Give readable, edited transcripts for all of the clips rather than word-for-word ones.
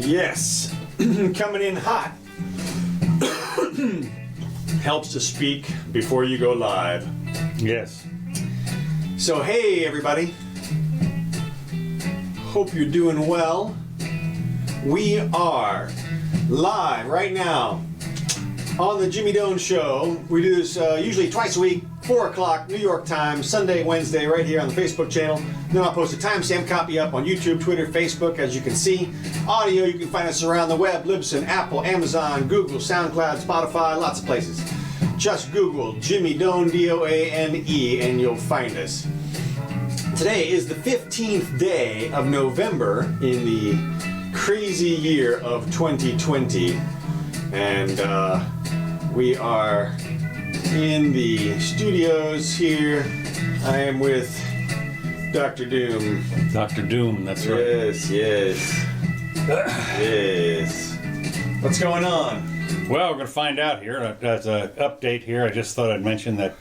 Yes, coming in hot. Helps to speak before you go live. Yes. So hey everybody, hope you're doing well. We are live right now on the Jimmy Doane Show. We do this usually twice a week, 4 o'clock New York time, Sunday, Wednesday, right here on the Facebook channel. Then I'll post a timestamp copy up on YouTube, Twitter, Facebook, as you can see. Audio, you can find us around the web, Libsyn, Apple, Amazon, Google, SoundCloud, Spotify, lots of places. Just Google Jimmy Doane, D-O-A-N-E, and you'll find us. Today is the 15th day of November in the crazy year of 2020. And we are in the studios here. I am with Dr. Doom. Dr. Doom, that's right. Yes. Yes. What's going on? Well, we're going to find out here. As an update here, I just thought I'd mention that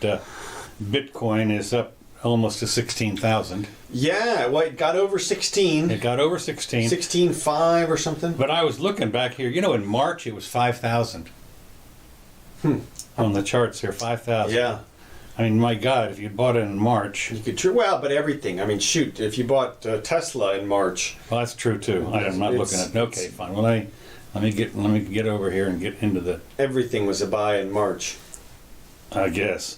Bitcoin is up almost to 16,000. Yeah, well, it got over 16. It got over 16. 16.5 or something. But I was looking back here. You know, in March it was 5,000. On the charts here, 5,000. Yeah. I mean, my God, if you bought it in March. You could well, but everything. I mean, shoot, if you bought Tesla in March. Well, that's true too. I'm not looking at. Okay, fine. Well, let me get over here and get into the. Everything was a buy in March. I guess.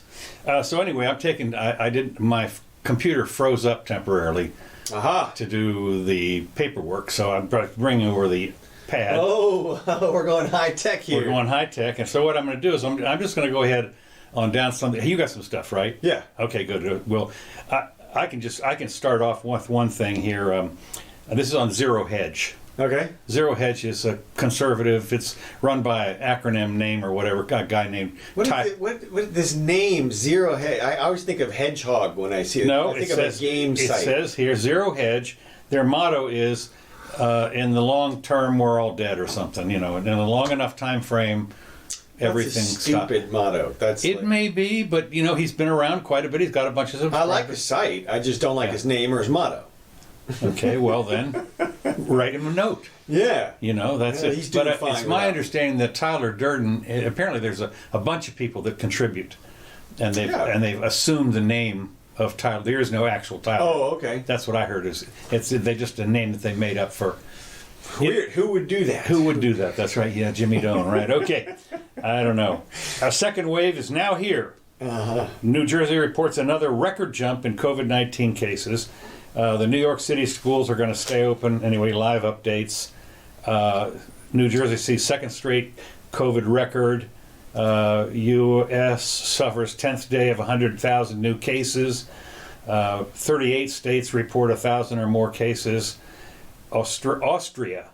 So anyway, I did. My computer froze up temporarily. Aha. To do the paperwork, so I'm bringing over the pad. Oh, we're going high tech here. We're going high tech, and so what I'm going to do is I'm just going to go ahead on down something. You got some stuff, right? Yeah. Okay, good. Well, I can start off with one thing here. This is on Zero Hedge. Okay. Zero Hedge is a conservative. It's run by an acronym name or whatever. A guy named. What this name Zero Hedge? I always think of Hedgehog when I see it. No, I think of a game site. It says here Zero Hedge. Their motto is, in the long term, we're all dead or something. You know, in a long enough time frame, everything That's a stupid motto. May be, but you know, he's been around quite a bit. He's got a bunch of subscribers. I like the site. I just don't like his name or his motto. Okay, well then, write him a note. Yeah. You know, that's it. He's doing fine it's my understanding that Tyler Durden, apparently there's a bunch of people that contribute, and they've assumed the name of Tyler. There is no actual Tyler. Oh, okay. That's what I heard. It's just a name that they made up for. Weird. Who would do that? Who would do that? That's right. Yeah, Jimmy Doane. Right. Okay. I don't know. Our second wave is now here. New Jersey reports another record jump in COVID-19 cases. The New York City schools are going to stay open. Anyway, live updates. New Jersey sees second straight COVID record. U.S. suffers 10th day of 100,000 new cases. 38 states report 1,000 or more cases. Austria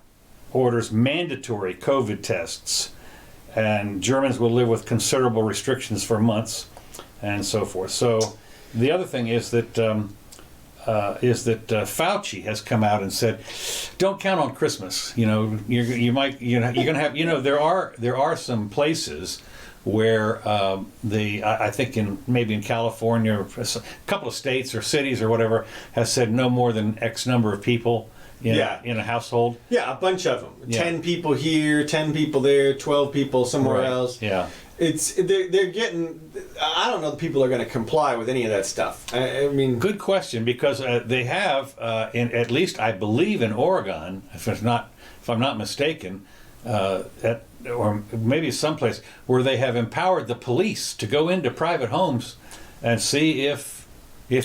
orders mandatory COVID tests. And Germans will live with considerable restrictions for months, and so forth. So the other thing is that Fauci has come out and said, "Don't count on Christmas. You know, you're going to have. You know, there are some places where I think maybe in California, a couple of states or cities or whatever has said no more than X number of people in a household. Yeah, a bunch of them. Yeah. 10 people here, 10 people there, 12 people somewhere else. Yeah. They're getting. I don't know if people are going to comply with any of that stuff. I mean, good question, because they have at least I believe in Oregon, if I'm not mistaken, or maybe someplace where they have empowered the police to go into private homes and see if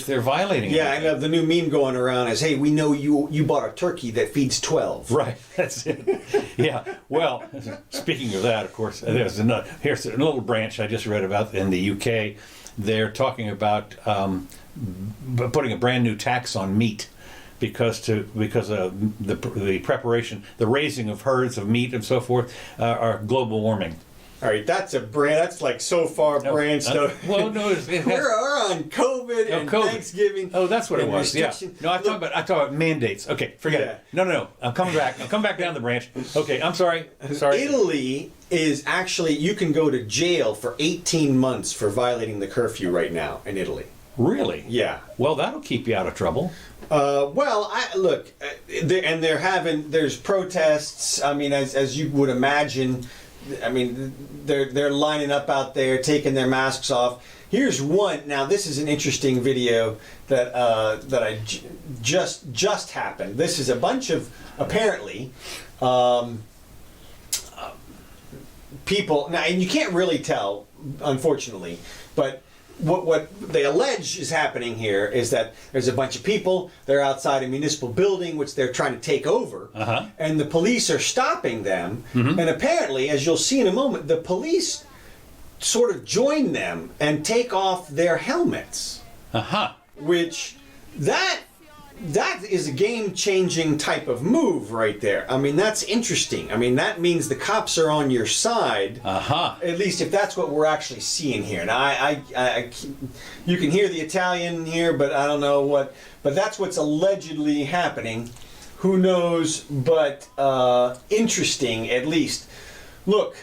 they're violating. Yeah, I know the new meme going around is, "Hey, we know you bought a turkey that feeds 12." Right, that's it. Yeah. Well, speaking of that, of course, here's a little branch I just read about in the UK. They're talking about putting a brand new tax on meat because of the preparation, the raising of herds of meat and so forth, are global warming. All right, that's like so far branched out. Well, no, we're on COVID and COVID. Thanksgiving. Oh, that's what it was. Yeah. No, I talk about mandates. Okay, forget it. No. I'm coming back. I'll come back down the branch. Okay, I'm sorry. Italy is actually, you can go to jail for 18 months for violating the curfew right now in Italy. Really? Yeah. Well, that'll keep you out of trouble. There's protests. I mean, as you would imagine, I mean, they're lining up out there, taking their masks off. Here's one. Now, this is an interesting video that just happened. This is a bunch of apparently people. Now, and you can't really tell, unfortunately, but what they allege is happening here is that there's a bunch of people. They're outside a municipal building, which they're trying to take over, and the police are stopping them. And apparently, as you'll see in a moment, the police sort of join them and take off their helmets. Which that is a game-changing type of move right there. I mean, that's interesting. I mean, that means the cops are on your side. At least if that's what we're actually seeing here. Now, I you can hear the Italian here, but I don't know what. But that's what's allegedly happening. Who knows? But interesting, at least. Look,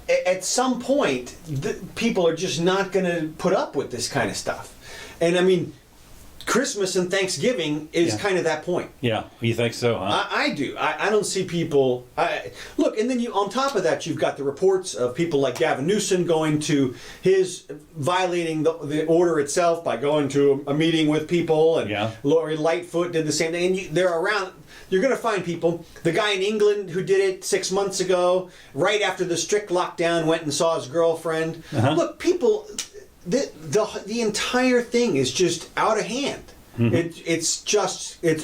at some point, people are just not going to put up with this kind of stuff. And I mean, Christmas and Thanksgiving is kind of that point. Yeah, you think so, huh? I do. I don't see people. Look, and then on top of that, you've got the reports of people like Gavin Newsom going to violating the order itself by going to a meeting with people, and Lori Lightfoot did the same thing. And they're around. You're going to find people. The guy in England who did it 6 months ago, right after the strict lockdown, went and saw his girlfriend. Look, people. The entire thing is just out of hand. It's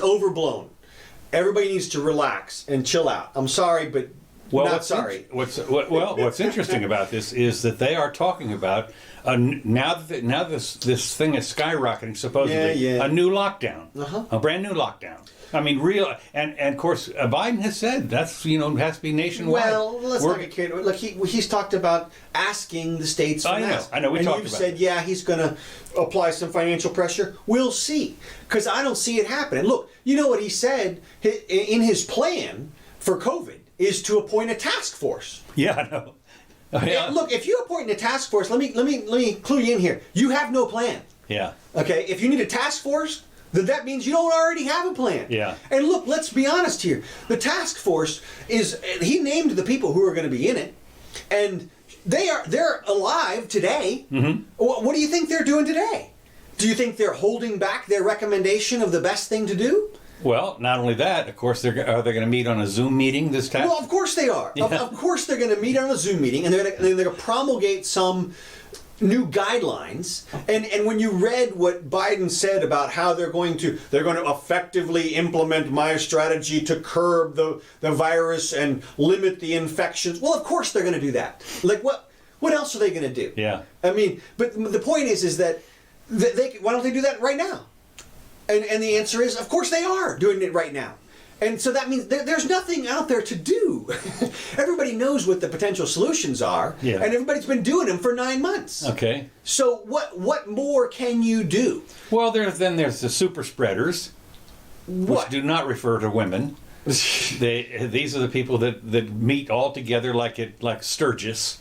overblown. Everybody needs to relax and chill out. I'm sorry, but not sorry. What's interesting about this is that they are talking about now this thing is skyrocketing, supposedly a new lockdown, a brand new lockdown. I mean, real, and of course, Biden has said that's has to be nationwide. Well, let's not get carried away. Look, he's talked about asking the states for now. I know. We talked about it. And you said, he's going to apply some financial pressure. We'll see, because I don't see it happening. Look, you know what he said in his plan for COVID is to appoint a task force. Yeah, I know. And look, if you appoint a task force, let me clue you in here. You have no plan. Yeah. Okay. If you need a task force, then that means you don't already have a plan. Yeah. And look, let's be honest here. The task force he named the people who are going to be in it, and they're alive today. What do you think they're doing today? Do you think they're holding back their recommendation of the best thing to do? Well, not only that, of course, are they going to meet on a Zoom meeting this time? Well, of course they are. Yeah. Of course they're going to meet on a Zoom meeting, and they're going to promulgate some new guidelines. And when you read what Biden said about how they're going to effectively implement my strategy to curb the virus and limit the infections, well, of course they're going to do that. Like what else are they going to do? Yeah. I mean, but the point is that why don't they do that right now? And the answer is, of course they are doing it right now. And so that means there's nothing out there to do. Everybody knows what the potential solutions are, and everybody's been doing them for 9 months. Okay. So what more can you do? Well, there's the super spreaders, which do not refer to women. These are the people that meet all together like Sturgis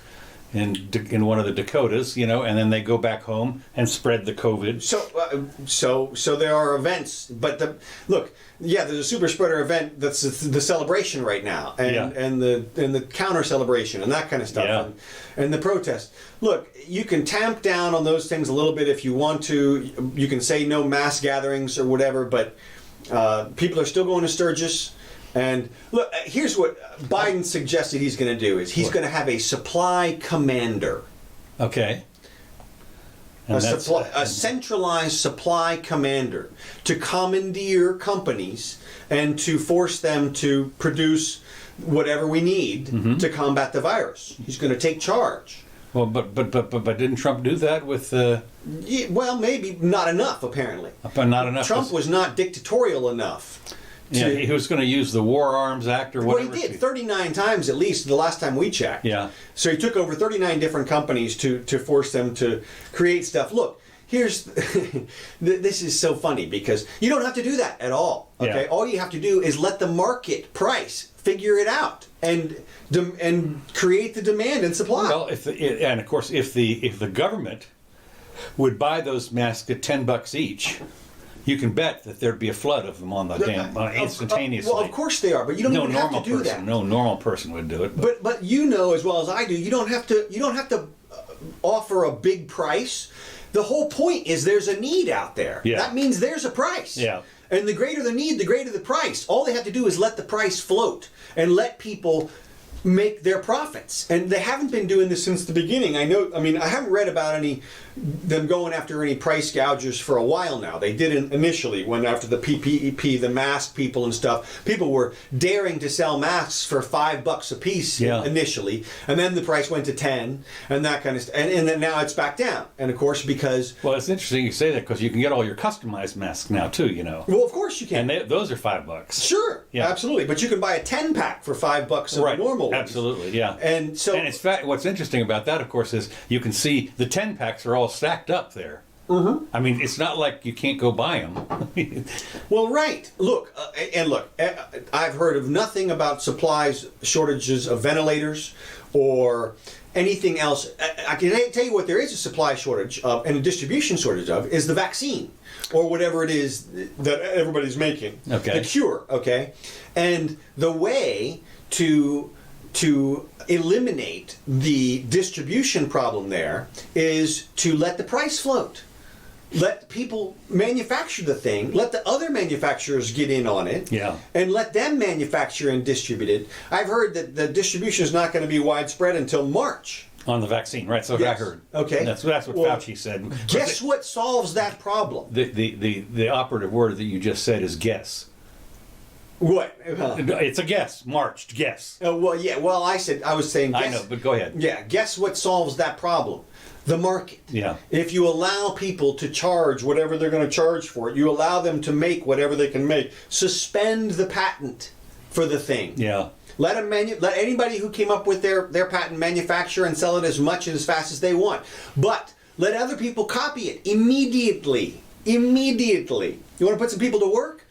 in one of the Dakotas, and then they go back home and spread the COVID. So there are events, but look, there's a super spreader event that's the celebration right now, and the counter celebration and that kind of stuff, and the protest. Look, you can tamp down on those things a little bit if you want to. You can say no mass gatherings or whatever, but people are still going to Sturgis. And look, here's what Biden suggested he's going to do: is he's going to have a supply commander. Okay. A centralized supply commander to commandeer companies and to force them to produce whatever we need to combat the virus. He's going to take charge. Well, but didn't Trump do that with? Well, maybe not enough. Apparently, but not enough. Trump was not dictatorial enough. He was going to use the War Arms Act or whatever. Well, he did 39 times at least the last time we checked. Yeah. So he took over 39 different companies to force them to create stuff. Look, here's this is so funny because you don't have to do that at all. Okay, all you have to do is let the market price figure it out and create the demand and supply. Well, and of course, if the government would buy those masks at $10 each, you can bet that there'd be a flood of them on the damn instantaneously. Well, of course they are, but you don't even have to do that. No normal person would do it. But you know as well as I do, you don't have to offer a big price. The whole point is there's a need out there. Yeah. That means there's a price. Yeah. And the greater the need, the greater the price. All they have to do is let the price float and let people make their profits. And they haven't been doing this since the beginning. I haven't read about them going after any price gougers for a while now. They did initially when after the PPEP, the mask people and stuff, people were daring to sell masks for $5 a piece initially, and then the price went to 10 and that kind of stuff. And then now it's back down. And of course, because it's interesting you say that because you can get all your customized masks now too, Well, of course you can. And those are $5. Sure, absolutely. But you can buy a 10-pack for $5 of the normal ones. Absolutely, yeah. And it's what's interesting about that, of course, is you can see the 10-packs are all stacked up there. Mm-hmm. I mean, it's not like you can't go buy them. Well, right. Look, I've heard of nothing about shortages of ventilators or anything else. I can tell you what there is a supply shortage of and a distribution shortage of is the vaccine or whatever it is that everybody's making. Okay. The cure, okay? And the way to eliminate the distribution problem there is to let the price float. Let people manufacture the thing, let the other manufacturers get in on it, and let them manufacture and distribute it. I've heard that the distribution is not going to be widespread until March. On the vaccine, right? So I heard. Okay. That's what Fauci said. Guess what solves that problem? The operative word that you just said is guess. What? It's a guess. Marched guess. Well, yeah. Well, I was saying guess. I know, but go ahead. Yeah. Guess what solves that problem? The market. Yeah. If you allow people to charge whatever they're going to charge for it, you allow them to make whatever they can make. Suspend the patent for the thing. Yeah. Let anybody who came up with their patent manufacture and sell it as much and as fast as they want. But let other people copy it immediately. Immediately. You want to put some people to work?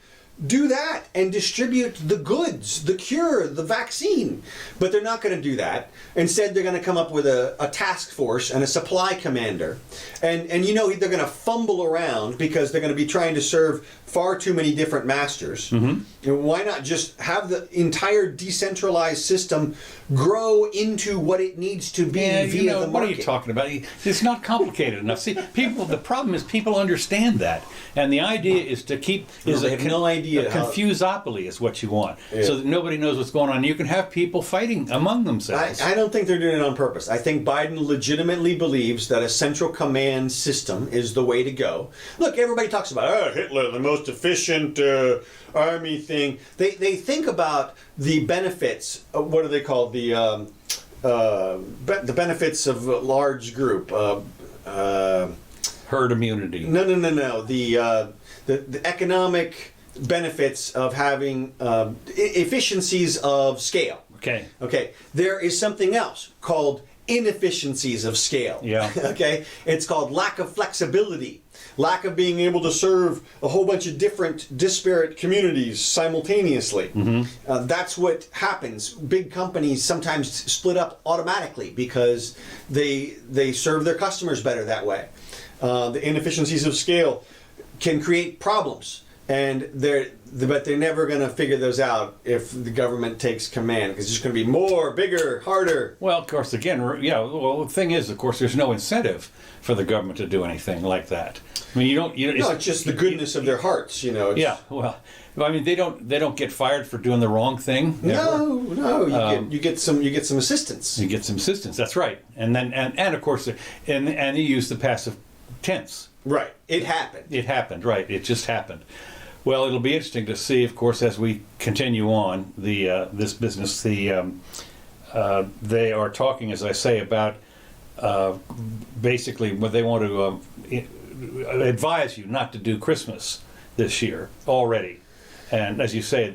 Do that and distribute the goods, the cure, the vaccine. But they're not going to do that. Instead, they're going to come up with a task force and a supply commander. And they're going to fumble around because they're going to be trying to serve far too many different masters. Mm-hmm. Why not just have the entire decentralized system grow into what it needs to be via the market? What are you talking about? It's not complicated enough. See, the problem is people understand that. And the idea is to keep... They have no idea. A confusopoly is what you want. Yeah. So that nobody knows what's going on. You can have people fighting among themselves. I don't think they're doing it on purpose. I think Biden legitimately believes that a central command system is the way to go. Look, everybody talks about Hitler, the most efficient army thing. They think about the benefits. What are they called? The benefits of a large group. Herd immunity. No. The economic benefits of having efficiencies of scale. Okay. There is something else called inefficiencies of scale. Yeah. Okay. It's called lack of flexibility, lack of being able to serve a whole bunch of different disparate communities simultaneously. Mm-hmm. That's what happens. Big companies sometimes split up automatically because they serve their customers better that way. The inefficiencies of scale can create problems. But they're never going to figure those out if the government takes command, because it's just going to be more, bigger, harder. Well, of course, again, the thing is, of course, there's no incentive for the government to do anything like that. I mean, it's just the goodness of their hearts, they don't get fired for doing the wrong thing. No, you get some assistance. You get some assistance. That's right, and of course, and you use the passive tense. Right, it happened. It happened. Right, it just happened. Well, it'll be interesting to see, of course, as we continue on this business. They are talking, as I say, about basically what they want to advise you not to do Christmas this year already. And as you say,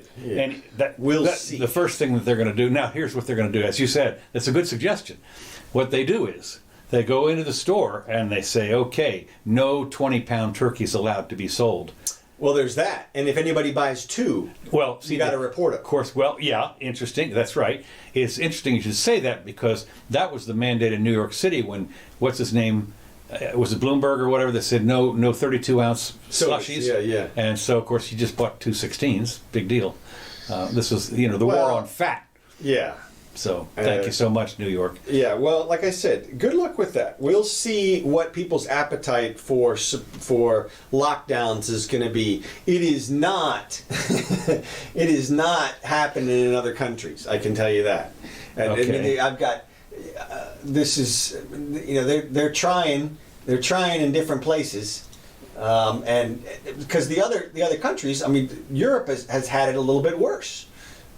we'll see. The first thing that they're going to do now. Here's what they're going to do. As you said, that's a good suggestion. What they do is they go into the store and they say, "Okay, no 20-pound turkeys allowed to be sold." Well, there's that. And if anybody buys two, you got to report it. Of course. Well, yeah, interesting. That's right. It's interesting you should say that because that was the mandate in New York City when, what's his name, was it Bloomberg or whatever that said no 32-ounce Sodas, slushies? yeah. And so, of course, he just bought 2 16s. Big deal. This was, the war Well, on fat. Yeah. So thank you so much, New York. Yeah, well, like I said, good luck with that. We'll see what people's appetite for lockdowns is going to be. It is not, it is not happening in other countries. I can tell you that. And, Okay. I've got. This is, they're trying in different places, and because the other countries, I mean, Europe has had it a little bit worse,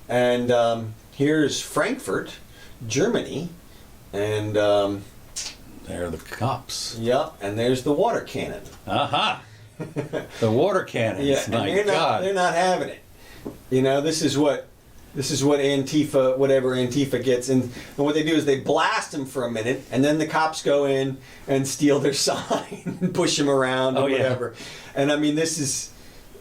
and. Here's Frankfurt, Germany, and There are the cops. yeah, and there's the water cannon. Aha! The water cannons. Yeah, My and God. they're not having it. This is what Antifa, whatever Antifa gets, and what they do is they blast them for a minute, and then the cops go in and steal their sign, and push them around, or whatever. And I mean, this is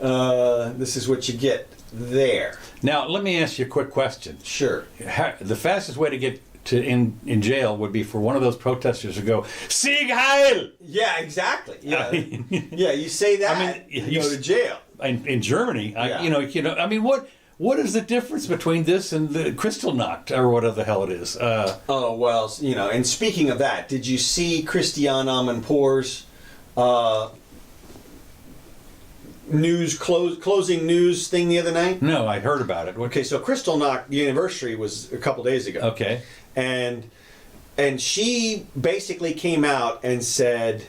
what you get there. Now, let me ask you a quick question. Sure. The fastest way to get to in jail would be for one of those protesters to go, Sieg Heil! Yeah, exactly. Yeah, I mean, yeah. You say that, I mean, you go to jail. In Germany, Yeah. I mean, what is the difference between this and the Kristallnacht, or whatever the hell it is? Oh, well, and speaking of that, did you see Christiane Amanpour's closing news thing the other night? No, I heard about it. Okay, so Kristallnacht, the anniversary was a couple days ago. Okay. And she basically came out and said,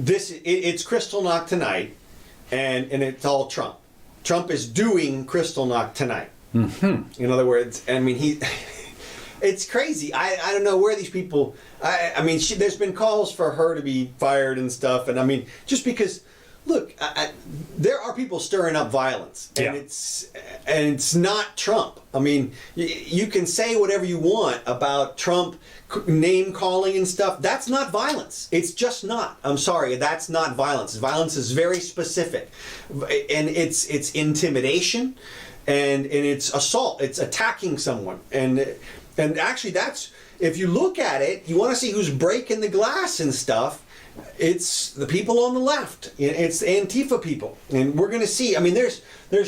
it's Kristallnacht tonight, and it's all Trump. Trump is doing Kristallnacht tonight. Mm-hmm. In other words, I mean, it's crazy. I don't know where these people. I mean, there's been calls for her to be fired and stuff, and I mean, just because. Look, there are people stirring up violence, and it's not Trump. I mean, you can say whatever you want about Trump name calling and stuff. That's not violence. It's just not. I'm sorry, that's not violence. Violence is very specific, and it's intimidation, and it's assault. It's attacking someone, and actually, that's if you look at it, you want to see who's breaking the glass and stuff. It's the people on the left. It's the Antifa people, and we're going to see. I mean, there's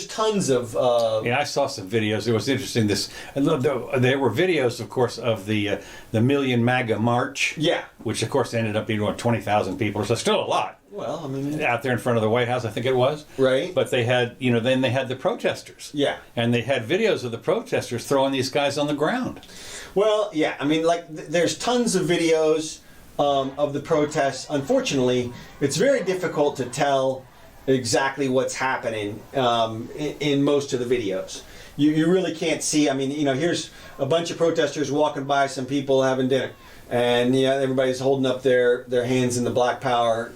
tons of. I saw some videos. It was interesting. There were videos, of course, of the Million MAGA March. Yeah. Which, of course, ended up being 20,000 people. So still a lot. Well, I mean, out there in front of the White House, I think it was. Right. But they had, then they had the protesters. Yeah. And they had videos of the protesters throwing these guys on the ground. Well, yeah. I mean, there's tons of videos. Of the protests. Unfortunately, it's very difficult to tell exactly what's happening in most of the videos. You really can't see. I mean, here's a bunch of protesters walking by, some people having dinner, and everybody's holding up their hands in the Black Power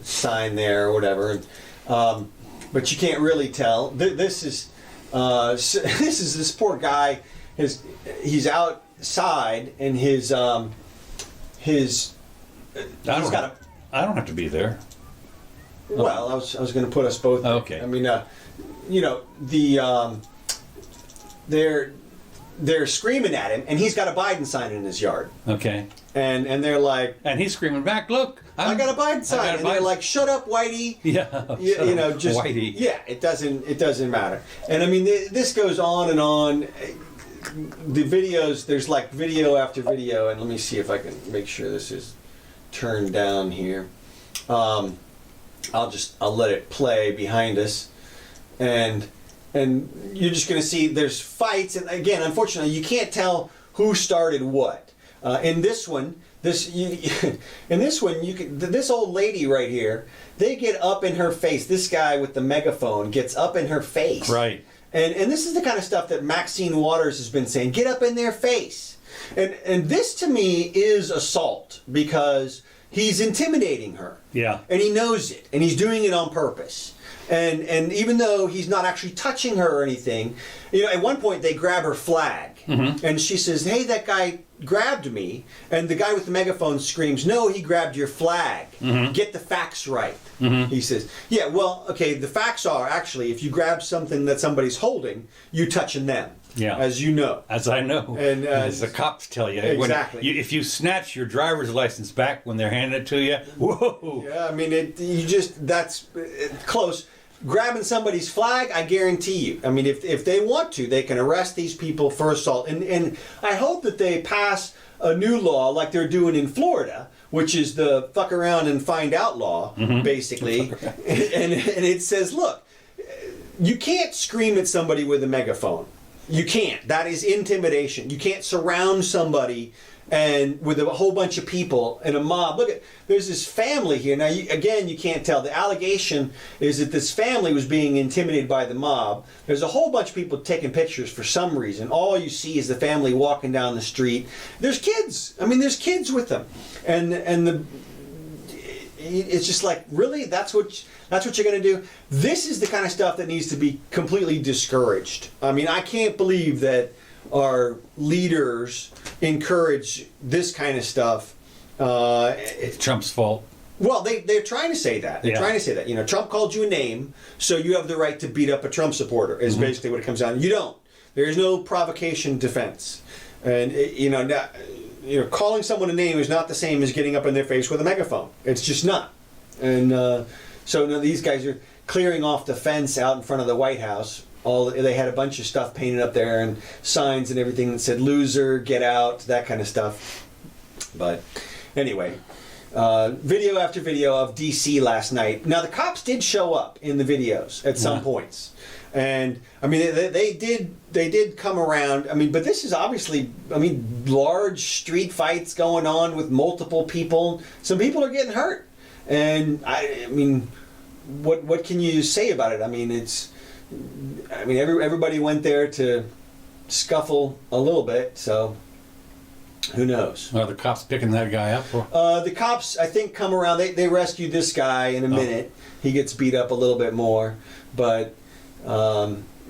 sign there or whatever. But you can't really tell. This is this poor guy. He's outside and I don't have to be there. Well, I was going to put us both. Okay. I mean, they're screaming at him, and he's got a Biden sign in his yard. Okay. And they're like, and he's screaming back, "Look, I got a Biden sign!" And they're like, "Shut up, Whitey!" Yeah. Just Whitey. Yeah, it doesn't matter. And I mean, this goes on and on. The videos, there's like video after video, and let me see if I can make sure this is turned down here. I'll let it play behind us, and you're just going to see there's fights, and again, unfortunately, you can't tell who started what. In this one, this old lady right here, they get up in her face. This guy with the megaphone gets up in her face, right. And this is the kind of stuff that Maxine Waters has been saying. Get up in their face. And this to me is assault because he's intimidating her. Yeah. And he knows it. And he's doing it on purpose. And even though he's not actually touching her or anything, at one point they grab her flag. Mm-hmm. And she says, "Hey, that guy grabbed me, and the guy with the megaphone screams, "No, he grabbed your flag. Mm-hmm. Get the facts right." He says, "Yeah, well, okay, the facts are actually if you grab something that somebody's holding, you're touching them." Yeah. As you know. As I know. And, as the cops tell you. Exactly. If you snatch your driver's license back when they're handing it to you, whoa. Yeah, I mean, that's close. Grabbing somebody's flag, I guarantee you. I mean, if they want to, they can arrest these people for assault. And I hope that they pass a new law like they're doing in Florida, which is the fuck around and find out law, basically. And it says, look, you can't scream at somebody with a megaphone. You can't. That is intimidation. You can't surround somebody and with a whole bunch of people and a mob. Look, there's this family here. Now, you can't tell. The allegation is that this family was being intimidated by the mob. There's a whole bunch of people taking pictures for some reason. All you see is the family walking down the street. There's kids. I mean, there's kids with them. It's just like, really? That's what you're going to do? This is the kind of stuff that needs to be completely discouraged. I mean, I can't believe that our leaders encourage this kind of stuff. It's Trump's fault. Well, they're trying to say that. They're trying to say that. You know, Trump called you a name, so you have the right to beat up a Trump supporter, is basically what it comes down to. You don't. There is no provocation defense. And, calling someone a name is not the same as getting up in their face with a megaphone. It's just not. And so now these guys are clearing off the fence out in front of the White House. They had a bunch of stuff painted up there and signs and everything that said "loser," "get out," that kind of stuff. But anyway, video after video of DC last night. Now the cops did show up in the videos at some points. And I mean, they did come around. I mean, but this is obviously, large street fights going on with multiple people. Some people are getting hurt, and I mean, what can you say about it? I mean, everybody went there to scuffle a little bit, so who knows? Are the cops picking that guy up? The cops, I think, come around. They rescued this guy in a minute. He gets beat up a little bit more, but.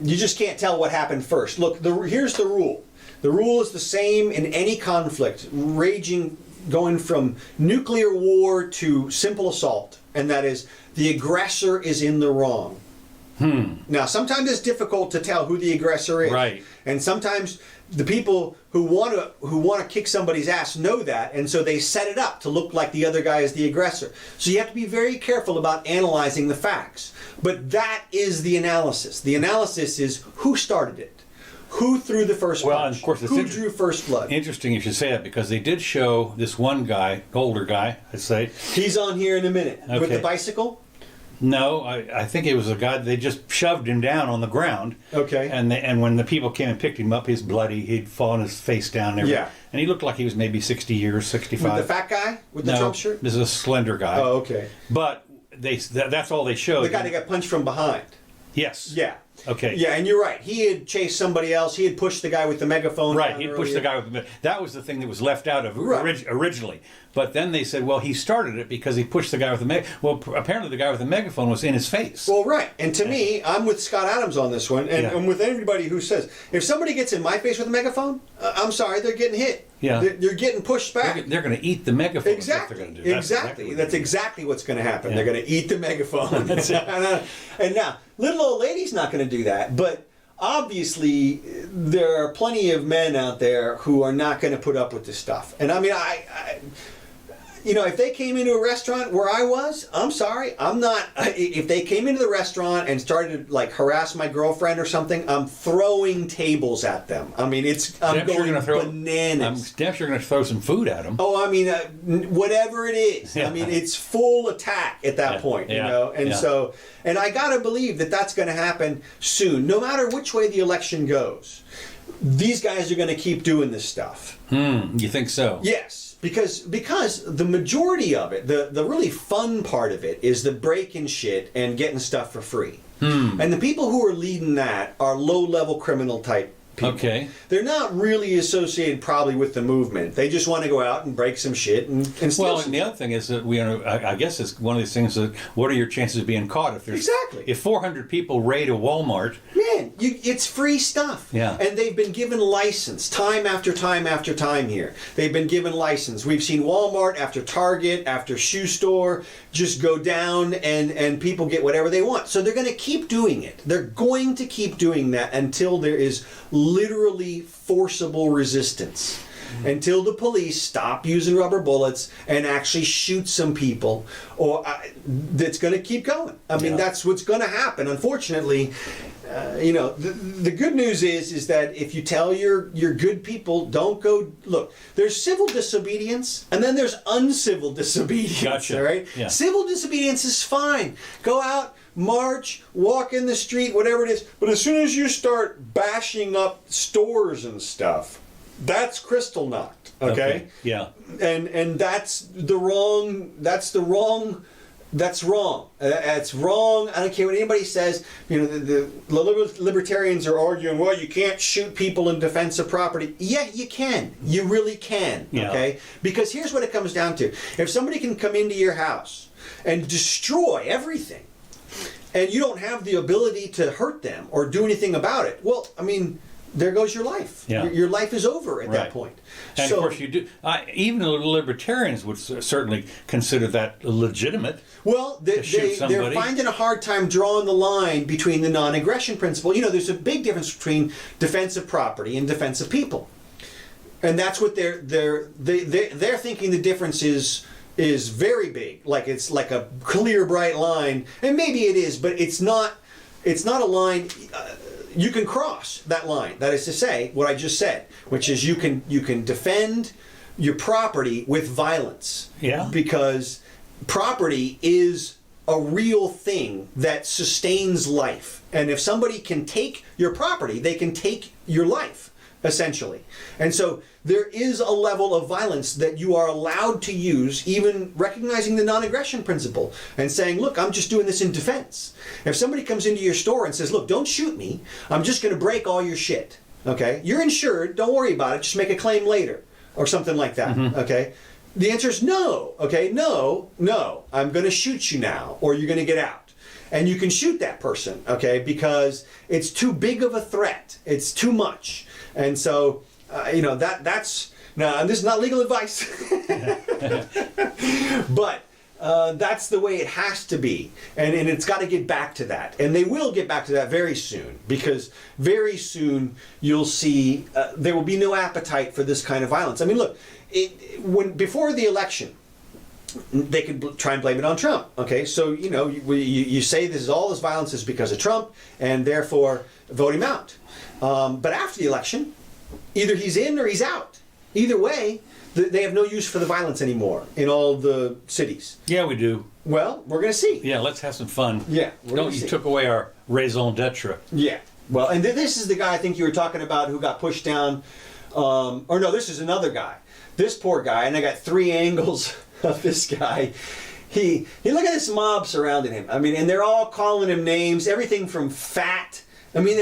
You just can't tell what happened first. Look, here's the rule. The rule is the same in any conflict, raging, going from nuclear war to simple assault, and that is the aggressor is in the wrong. Now, sometimes it's difficult to tell who the aggressor is, right? And sometimes the people who want to kick somebody's ass know that, and so they set it up to look like the other guy is the aggressor. So you have to be very careful about analyzing the facts. But that is the analysis. The analysis is who started it, who threw the first punch, and of course, who drew first blood. Interesting you should say that, because they did show this one guy, older guy, I'd say. He's on here in a minute with the bicycle. No, I think it was a guy. They just shoved him down on the ground. Okay. And when the people came and picked him up, he's bloody. He'd fallen his face down there. Yeah. And he looked like he was maybe 60 years, 65. With the fat guy with the Trump shirt? This is a slender guy. Oh, okay. But that's all they showed. The guy that got punched from behind. Yes. Yeah. Okay. Yeah, and you're right. He had chased somebody else. He had pushed the guy with the megaphone. Right, he'd pushed the guy with the... That was the thing that was left out of originally. But then they said, well, he started it because he pushed the guy with the megaphone. Well, apparently the guy with the megaphone was in his face. Well, right. And to me, I'm with Scott Adams on this one, and I'm with everybody who says, if somebody gets in my face with a megaphone, I'm sorry, they're getting hit. Yeah. They're getting pushed back. They're going to eat the megaphone. Exactly. That's what they're going to do. That's exactly what's going to happen. Yeah. They're going to eat the megaphone. That's it. And now, little old lady's not going to do that, but obviously there are plenty of men out there who are not going to put up with this stuff. And I mean, if they came into a restaurant where I was, I'm sorry, I'm not. If they came into the restaurant and started to harass my girlfriend or something, I'm throwing tables at them. I mean, I'm going bananas. I'm damn sure going to throw some food at them. Oh, I mean, whatever it is. I mean, it's full attack at that point, you know. And so, and I gotta believe that that's going to happen soon, no matter which way the election goes. These guys are going to keep doing this stuff. You think so? Yes. Because the majority of it, the really fun part of it, is the breaking shit and getting stuff for free. And the people who are leading that are low-level criminal type people. Okay. They're not really associated probably with the movement. They just want to go out and break some shit and steal Well, some and the other thing is that I guess it's one of these things that what are your chances of being caught if there's Exactly. if 400 people raid a Walmart? Man, it's free stuff. Yeah. And they've been given license time after time after time here. They've been given license. We've seen Walmart after Target, after shoe store, just go down and people get whatever they want. So they're going to keep doing it. They're going to keep doing that until there is literally forcible resistance. Until the police stop using rubber bullets and actually shoot some people, or that's going to keep going. I mean, that's what's going to happen. Unfortunately, the good news is that if you tell your good people, don't go. Look, there's civil disobedience, and then there's uncivil disobedience. Gotcha. All right. Yeah. Civil disobedience is fine. Go out. March, walk in the street, whatever it is. But as soon as you start bashing up stores and stuff, that's crystal knocked. Okay? Yeah. And that's wrong. That's wrong. That's wrong. I don't care what anybody says. The libertarians are arguing, well, you can't shoot people in defense of property. Yeah, you can. You really can. Yeah. Okay? Because here's what it comes down to. If somebody can come into your house and destroy everything, and you don't have the ability to hurt them or do anything about it, well, I mean, there goes your life. Yeah. Your life is over at that point. And of course, you do. Even the libertarians would certainly consider that legitimate. Well, they're finding a hard time drawing the line between the non-aggression principle. There's a big difference between defense of property and defense of people, and that's what they're thinking. The difference is very big. Like it's like a clear, bright line, and maybe it is, but it's not. It's not a line. You can cross that line. That is to say, what I just said, which is you can defend your property with violence. Yeah. Because property is a real thing that sustains life. And if somebody can take your property, they can take your life, essentially. And so there is a level of violence that you are allowed to use, even recognizing the non-aggression principle and saying, look, I'm just doing this in defense. If somebody comes into your store and says, look, don't shoot me, I'm just going to break all your shit, okay? You're insured, don't worry about it, just make a claim later, or something like that, okay? The answer is no, okay? No, I'm going to shoot you now, or you're going to get out. And you can shoot that person, okay, because it's too big of a threat. It's too much. And so, that's... Now, this is not legal advice. But that's the way it has to be. And it's got to get back to that. And they will get back to that very soon. Because very soon you'll see there will be no appetite for this kind of violence. I mean, look, before the election, they could try and blame it on Trump. Okay, so you say all this violence is because of Trump, and therefore vote him out. But after the election, either he's in or he's out. Either way, they have no use for the violence anymore in all the cities. Yeah, we do. Well, we're going to see. Yeah, let's have some fun. Yeah, Don't you took away our raison d'etre. Yeah. Well, and this is the guy I think you were talking about who got pushed down. Or no, this is another guy. This poor guy, and I got three angles of this guy. He look at this mob surrounding him. I mean, and they're all calling him names, everything from fat. I mean,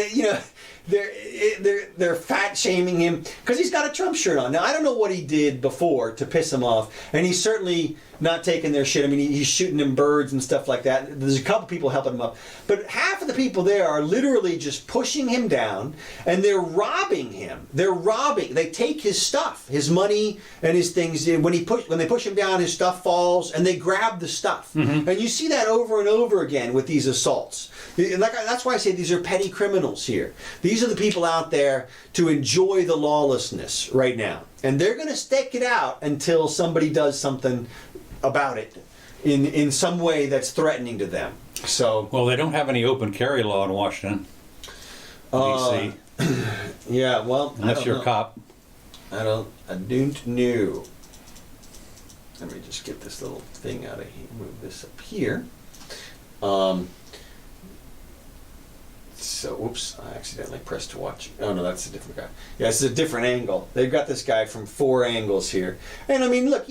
they're fat shaming him because he's got a Trump shirt on. Now, I don't know what he did before to piss him off, and he's certainly not taking their shit. I mean, he's shooting them birds and stuff like that. There's a couple people helping him up, but half of the people there are literally just pushing him down, and they're robbing him. They take his stuff, his money and his things. When they push him down, his stuff falls, and they grab the stuff. Mm-hmm. And you see that over and over again with these assaults. That's why I say these are petty criminals here. These are the people out there to enjoy the lawlessness right now. And they're going to stick it out until somebody does something about it in some way that's threatening to them. So, well, they don't have any open carry law in Washington, D.C. Yeah, well, unless you're a cop. I don't know. Let me just get this little thing out of here. Move this up here. So, whoops, I accidentally pressed to watch. Oh, no, that's a different guy. Yeah, this is a different angle. They've got this guy from 4 angles here. And, I mean, look,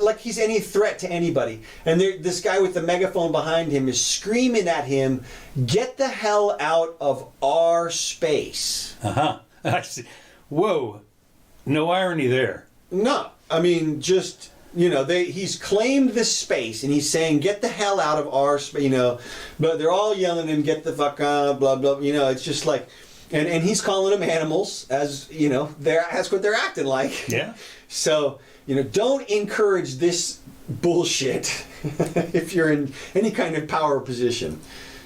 like he's any threat to anybody. And this guy with the megaphone behind him is screaming at him, get the hell out of our space. Uh-huh. I see. Whoa, no irony there. No, I mean, just, he's claimed this space, and he's saying, get the hell out of our space, but they're all yelling at him, get the fuck out, blah, blah, it's just like, and he's calling them animals, as, that's what they're acting like. Yeah. So, don't encourage this bullshit if you're in any kind of power position.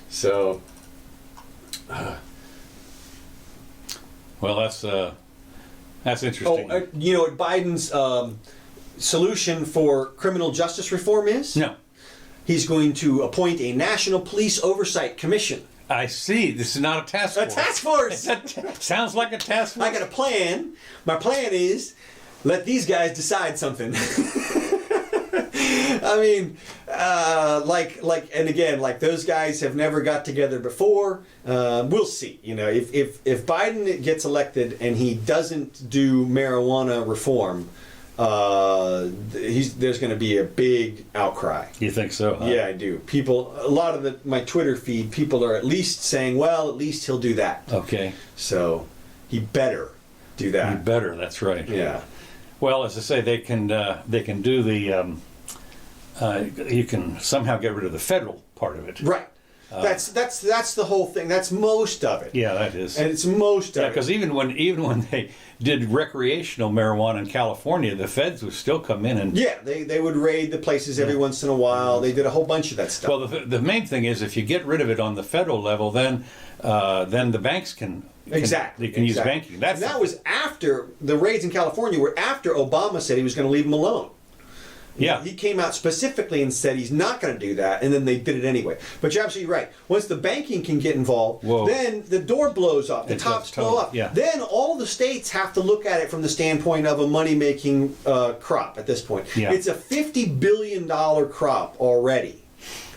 So. Well, that's interesting. You know what Biden's solution for criminal justice reform is? No. He's going to appoint a National Police Oversight Commission. I see. This is not a task force. A task force! Sounds like a task force. I got a plan. My plan is let these guys decide something. I mean, and again, those guys have never got together before. We'll see. If Biden gets elected and he doesn't do marijuana reform, there's going to be a big outcry. You think so? Huh? Yeah, I do. A lot of my Twitter feed, people are at least saying, well, at least he'll do that. Okay. So he better do that. He better. That's right. Yeah. Well, as I say, they can do the. You can somehow get rid of the federal part of it. Right. That's the whole thing. That's most of it. Yeah, that is. And it's most of it. Because even when they did recreational marijuana in California, the feds would still come in and. Yeah, they would raid the places every once in a while. They did a whole bunch of that stuff. Well, the main thing is if you get rid of it on the federal level, then the banks can. Exactly. They can use banking. That was after the raids in California were after Obama said he was going to leave them alone. Yeah. He came out specifically and said he's not going to do that, and then they did it anyway. But you're absolutely right. Once the banking can get involved, then the door blows up, the tops blow up. Yeah. Then all the states have to look at it from the standpoint of a money-making crop at this point. Yeah. It's a $50 billion crop already.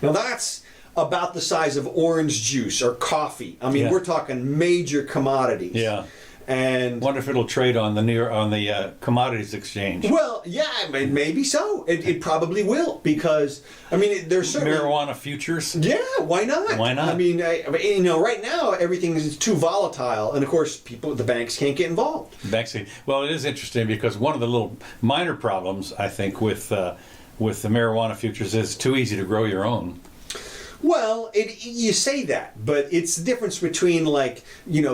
Now that's about the size of orange juice or coffee. I mean, we're talking major commodities. Yeah. And wonder if it'll trade on the commodities exchange. Well, yeah, maybe so. It probably will because there's certainly marijuana futures. Yeah, why not? Why not? Right now everything is too volatile, and of course, the banks can't get involved. Well, it is interesting because one of the little minor problems I think with the marijuana futures is it's too easy to grow your own. Well, you say that, but it's the difference between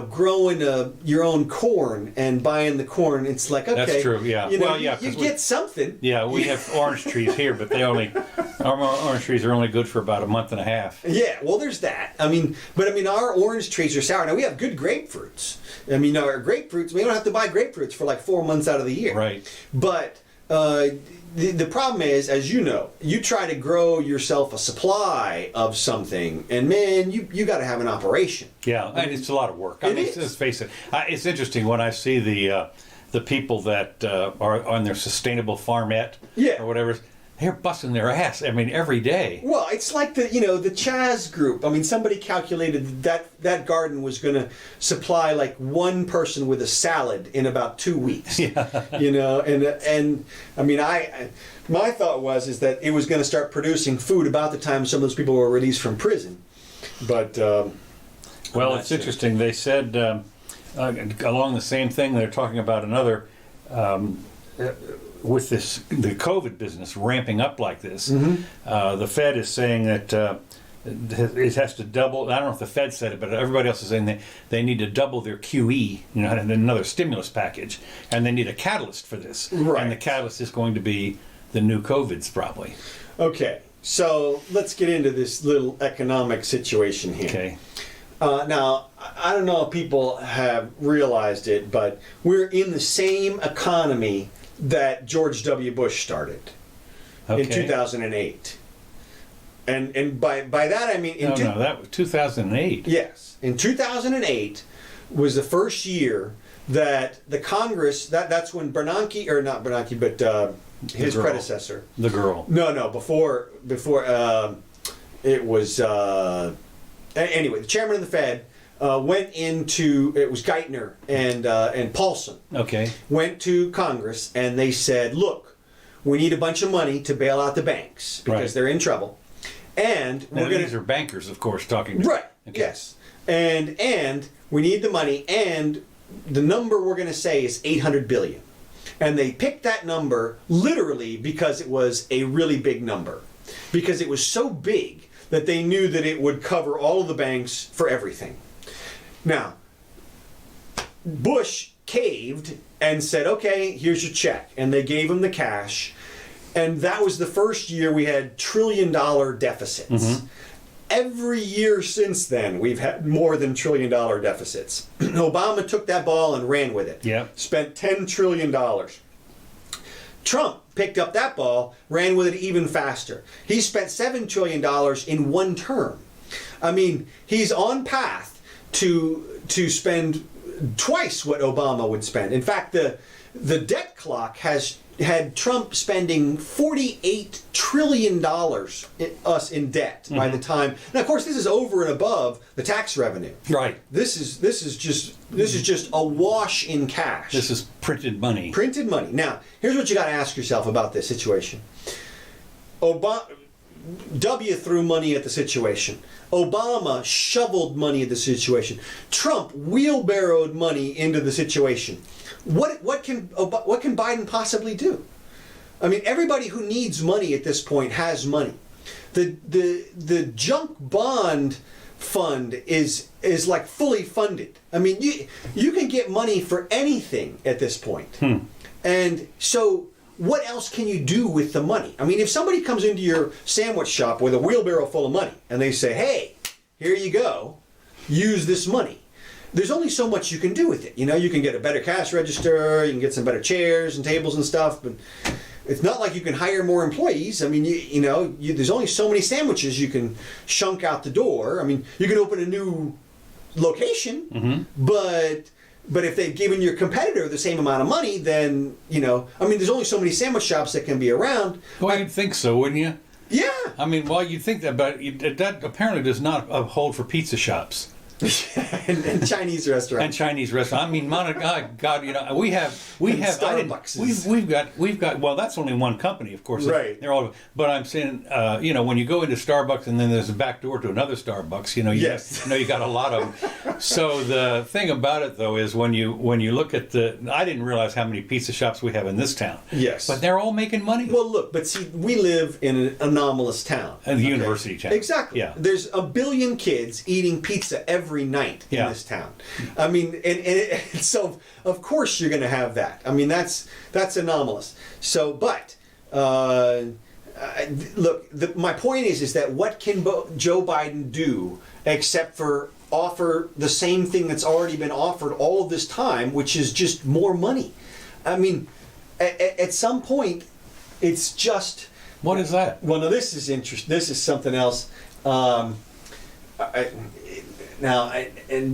growing your own corn and buying the corn. It's like, okay, that's true. Yeah, you get something. Yeah, we have orange trees here, but our orange trees are only good for about a month and a half. Yeah, well, there's that. Our orange trees are sour. Now we have good grapefruits. Our grapefruits, we don't have to buy grapefruits for 4 months out of the year. Right. But the problem is, as you know, you try to grow yourself a supply of something, and man, you got to have an operation. Yeah, and it's a lot of work. Let's face it. It's interesting when I see the people that are on their sustainable farmette or whatever. They're busting their ass. Every day. Well, it's like the Chaz group. Somebody calculated that garden was going to supply one person with a salad in about 2 weeks. Yeah. My thought was that it was going to start producing food about the time some of those people were released from prison. But well, it's interesting. They said along the same thing. They're talking about another. With the COVID business ramping up like this, the Fed is saying that it has to double. I don't know if the Fed said it, but everybody else is saying they need to double their QE, and another stimulus package, and they need a catalyst for this. Right. And the catalyst is going to be the new COVIDs, probably. Okay, so let's get into this little economic situation here. Okay. Now, I don't know if people have realized it, but we're in the same economy that George W. Bush started in 2008. And by that I mean... that was 2008. Yes. In 2008 was the first year that the Congress... That's when Bernanke, or not Bernanke, but his predecessor. The girl. No, before it was... anyway, the chairman of the Fed went into, it was Geithner and Paulson. Okay. Went to Congress and they said, look, we need a bunch of money to bail out the banks because they're in trouble. And now, these are bankers, of course, talking to Right. Okay. Yes. And we need the money, and the number we're going to say is 800 billion. And they picked that number literally because it was a really big number. Because it was so big that they knew that it would cover all of the banks for everything. Now, Bush caved and said, okay, here's your check. And they gave him the cash. And that was the first year we had $1 trillion deficits. Mm-hmm. Every year since then, we've had more than $1 trillion deficits. Obama took that ball and ran with it. Yep. Spent $10 trillion. Trump picked up that ball, ran with it even faster. He spent $7 trillion in one term. I mean, he's on path to spend twice what Obama would spend. In fact, the debt clock has had Trump spending $48 trillion in debt by the time. Now, of course, this is over and above the tax revenue. Right. This is just a wash in cash. This is printed money. Printed money. Now, here's what you got to ask yourself about this situation. W threw money at the situation. Obama shoveled money at the situation. Trump wheelbarrowed money into the situation. What can Biden possibly do? I mean, everybody who needs money at this point has money. The junk bond fund is like fully funded. I mean, you can get money for anything at this point. And so what else can you do with the money? I mean, if somebody comes into your sandwich shop with a wheelbarrow full of money and they say, hey, here you go, use this money. There's only so much you can do with it. You know, you can get a better cash register, you can get some better chairs and tables and stuff, but it's not like you can hire more employees. I mean, there's only so many sandwiches you can shunk out the door. I mean, you can open a new location, but if they've given your competitor the same amount of money, then, there's only so many sandwich shops that can be around. Well, you'd think so, wouldn't you? Yeah. I mean, well, you'd think that, but that apparently does not hold for pizza shops. and Chinese restaurants. And Chinese restaurants. I mean, God, we have Starbucks. We've got. Well, that's only one company, of course. Right. They're all. But I'm saying, when you go into Starbucks and then there's a back door to another Starbucks, you got a lot of them. So the thing about it though is when you look at I didn't realize how many pizza shops we have in this town. Yes. But they're all making money. Well, look, but see, we live in an anomalous town. And the university town. Exactly. Yeah. There's 1 billion kids eating pizza every night in this town. I mean, and so of course you're going to have that. I mean, that's anomalous. So, but look, my point is that what can Joe Biden do except for offer the same thing that's already been offered all of this time, which is just more money? I mean, at some point, it's just. What is that? Well, no, this is interesting. This is something else. And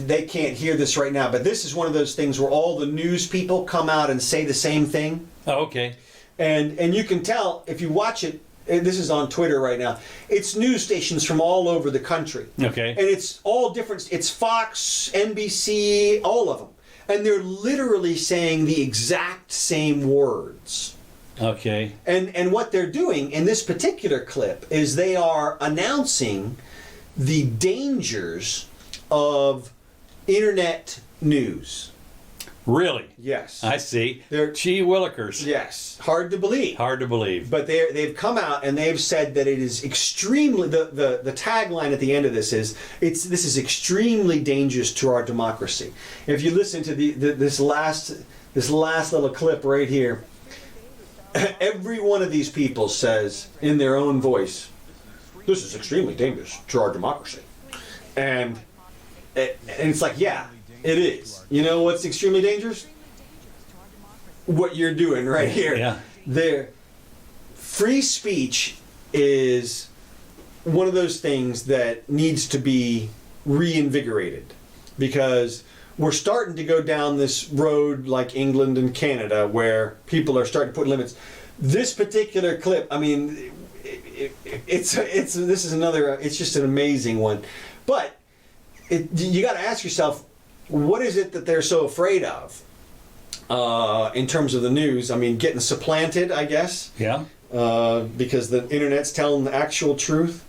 they can't hear this right now, but this is one of those things where all the news people come out and say the same thing. Oh, okay. And you can tell if you watch it. This is on Twitter right now. It's news stations from all over the country. Okay. And it's all different. It's Fox, NBC, all of them, and they're literally saying the exact same words. Okay. And what they're doing in this particular clip is they are announcing the dangers of internet news. Really? Yes. I see. They're Gee willikers. Yes. Hard to believe. Hard to believe. But they've come out and they've said that it is extremely. The tagline at the end of this is this is extremely dangerous to our democracy. If you listen to this last little clip right here, every one of these people says in their own voice, "This is extremely dangerous to our democracy," and it's like, yeah, it is. You know what's extremely dangerous? What you're doing right here. Yeah. Free speech is one of those things that needs to be reinvigorated, because we're starting to go down this road like England and Canada where people are starting to put limits. This particular clip, I mean, this is another, it's just an amazing one. But you got to ask yourself, what is it that they're so afraid of in terms of the news? I mean, getting supplanted, I guess. Yeah. Because the internet's telling the actual truth.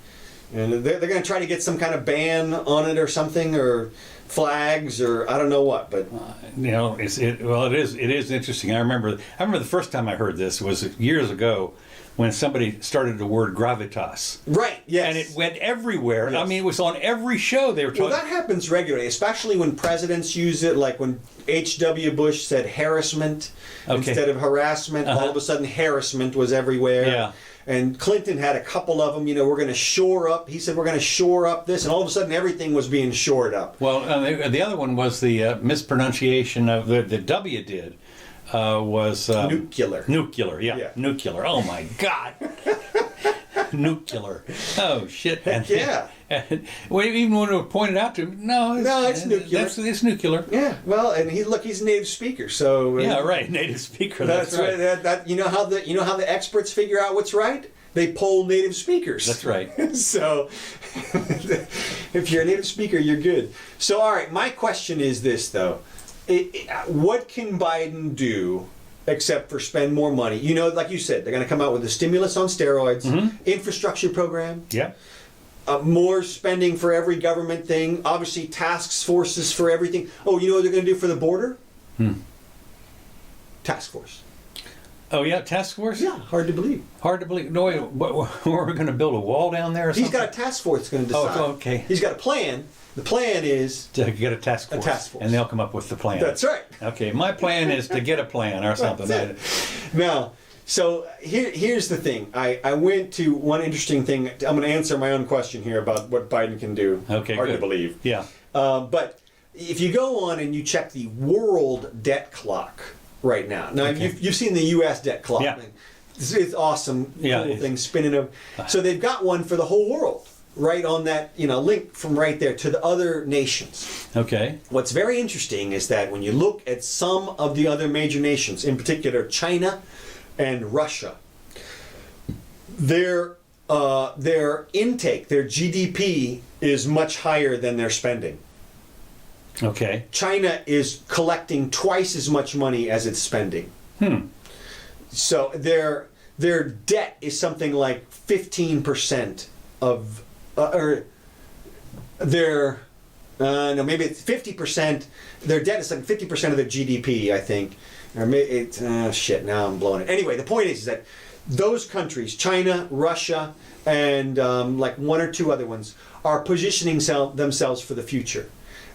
And they're going to try to get some kind of ban on it or something, or flags, or I don't know what. But you know, it is interesting. I remember the first time I heard this was years ago, when somebody started the word gravitas. Right. Yes. And it went everywhere. Yes. I mean, it was on every show they were talking. Well, that happens regularly, especially when presidents use it, like when H.W. Bush said harassment instead of harassment. All of a sudden, harassment was everywhere. Yeah. And Clinton had a couple of them. You know, we're going to shore up. He said we're going to shore up this, and all of a sudden, everything was being shored up. Well, the other one was the mispronunciation of the W did. Was nuclear. Nuclear, yeah. Nuclear. Oh my God. Nuclear. Oh shit. Heck yeah. And even when it was pointed out to him, no, it's nuclear. It's nuclear. Yeah. Well, and he's a native speaker, so yeah, right, native speaker. That's right. That you know how the experts figure out what's right? They poll native speakers. That's right. So if you're a native speaker, you're good. So all right, my question is this though. What can Biden do except for spend more money? You know, like you said, they're going to come out with a stimulus on steroids, infrastructure program, more spending for every government thing, obviously task forces for everything. Oh, you know what they're going to do for the border? Task force. Oh, yeah, task force? Yeah, hard to believe. Hard to believe. No, we're going to build a wall down there or something? He's got a task force that's going to decide. Oh, okay. He's got a plan. The plan is to get a task force. A task force. And they'll come up with the plan. That's right. Okay, my plan is to get a plan or something. Now, so here's the thing. I went to one interesting thing. I'm going to answer my own question here about what Biden can do. Okay, hard good. to believe. Yeah. But if you go on and you check the world debt clock right now. Now, you've seen the U.S. debt clock. Yeah. It's awesome. Yeah, cool thing spinning over. So they've got one for the whole world. Right on that, link from right there to the other nations. Okay. What's very interesting is that when you look at some of the other major nations, in particular China and Russia, their intake, their GDP is much higher than their spending. Okay. China is collecting twice as much money as it's spending. So their debt is something like 15% of maybe it's 50%. Their debt is like 50% of their GDP, I think. Or maybe shit. Now I'm blowing it. Anyway, the point is that those countries, China, Russia, and like one or two other ones, are positioning themselves for the future,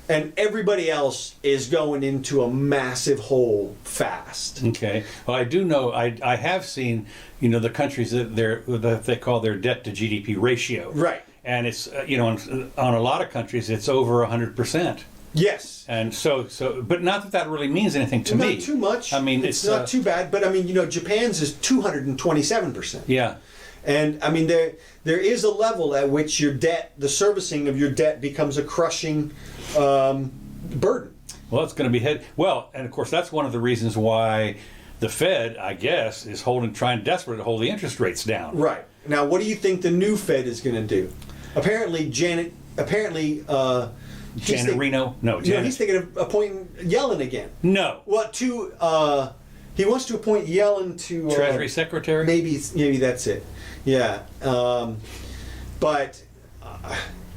and everybody else is going into a massive hole fast. Okay. Well, I do know. I have seen the countries that they call their debt to GDP ratio. Right. And it's on a lot of countries it's over 100%. Yes. And so, but not that really means anything to me. Not too much. I mean, it's not too bad. But I mean, Japan's is 227%. Yeah. And I mean, there is a level at which your debt, the servicing of your debt, becomes a crushing burden. Well, it's going to be and of course that's one of the reasons why the Fed, I guess, is trying desperately to hold the interest rates down. Right. Now, what do you think the new Fed is going to do? Apparently, Janet Reno? No, Janet. No, he's thinking of appointing Yellen again. No. Well, he wants to appoint Yellen to Treasury Secretary. Maybe that's it. Yeah. But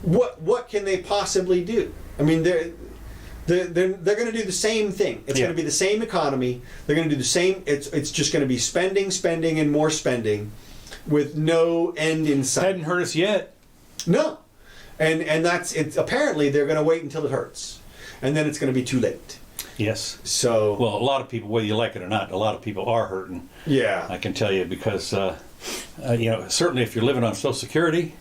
what can they possibly do? I mean, they're going to do the same thing. It's going to be the same economy. They're going to do the same. It's just going to be spending, and more spending, with no end in sight. Hadn't hurt us yet. No, and that's it. Apparently, they're going to wait until it hurts, and then it's going to be too late. Yes. So. Well, a lot of people, whether you like it or not, a lot of people are hurting. Yeah. I can tell you because, certainly if you're living on Social Security.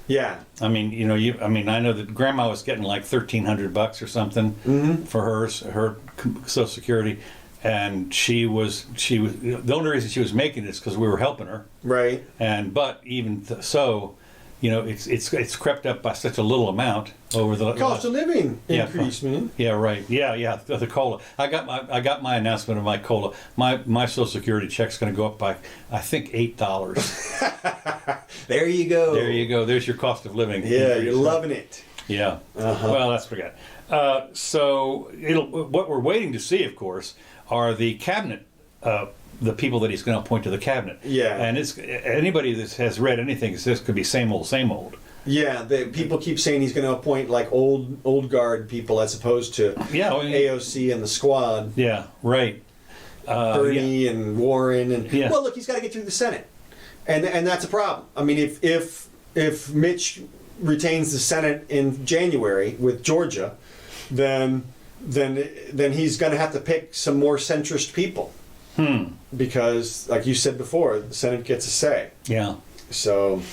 Yeah. I mean, I know that Grandma was getting like $1,300 or something for her Social Security, and she was the only reason she was making it is because we were helping her. Right. But even so, it's crept up by such a little amount over the cost of living increase, man. Yeah, right. Yeah, the COLA. I got my announcement of my COLA. My Social Security check's going to go up by I think $8. There you go. There you go. There's your cost of living. Yeah, you're loving it. Yeah. Well, that's what I got. So what we're waiting to see, of course, are the cabinet. The people that he's going to appoint to the cabinet. Yeah. And it's anybody that has read anything says could be same old, same old. Yeah, people keep saying he's going to appoint like old guard people as opposed to AOC and the squad. Yeah, right. Bernie and Warren and well, look, he's got to get through the Senate, and that's a problem. I mean, if Mitch retains the Senate in January with Georgia, then he's going to have to pick some more centrist people. Because, like you said before, the Senate gets a say. Yeah. So.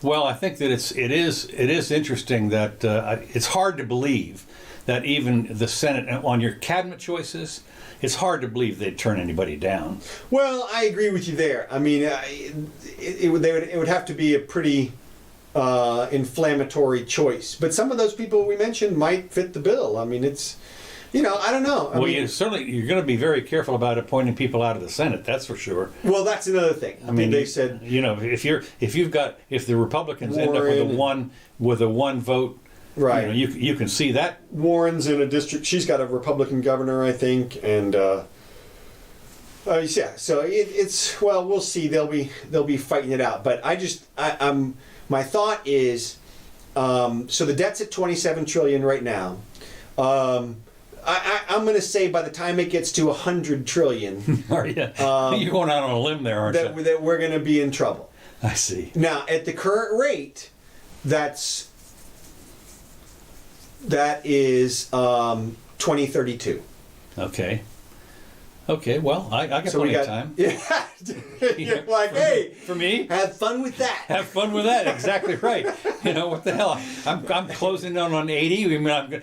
Well, I think that it is interesting that it's hard to believe that even the Senate, on your cabinet choices, it's hard to believe they'd turn anybody down. Well, I agree with you there. I mean, it would have to be a pretty inflammatory choice. But some of those people we mentioned might fit the bill. I mean, it's, I don't know. I mean, you're going to be very careful about appointing people out of the Senate. That's for sure. Well, that's another thing. I mean, they said, if the Republicans end up with a one vote, right? You can see that. Warren's in a district. She's got a Republican governor, I think, and yeah. So it's we'll see. They'll be fighting it out. But my thought is, so the debt's at $27 trillion right now. I'm going to say by the time it gets to $100 trillion, are you? You're going out on a limb there, aren't you? That we're going to be in trouble. I see. Now, at the current rate, that is 2032. Okay. Okay. Well, I got plenty of time. Yeah. You're like, hey, for me, have fun with that. Have fun with that. Exactly right. What the hell? I'm closing in on 80. I mean,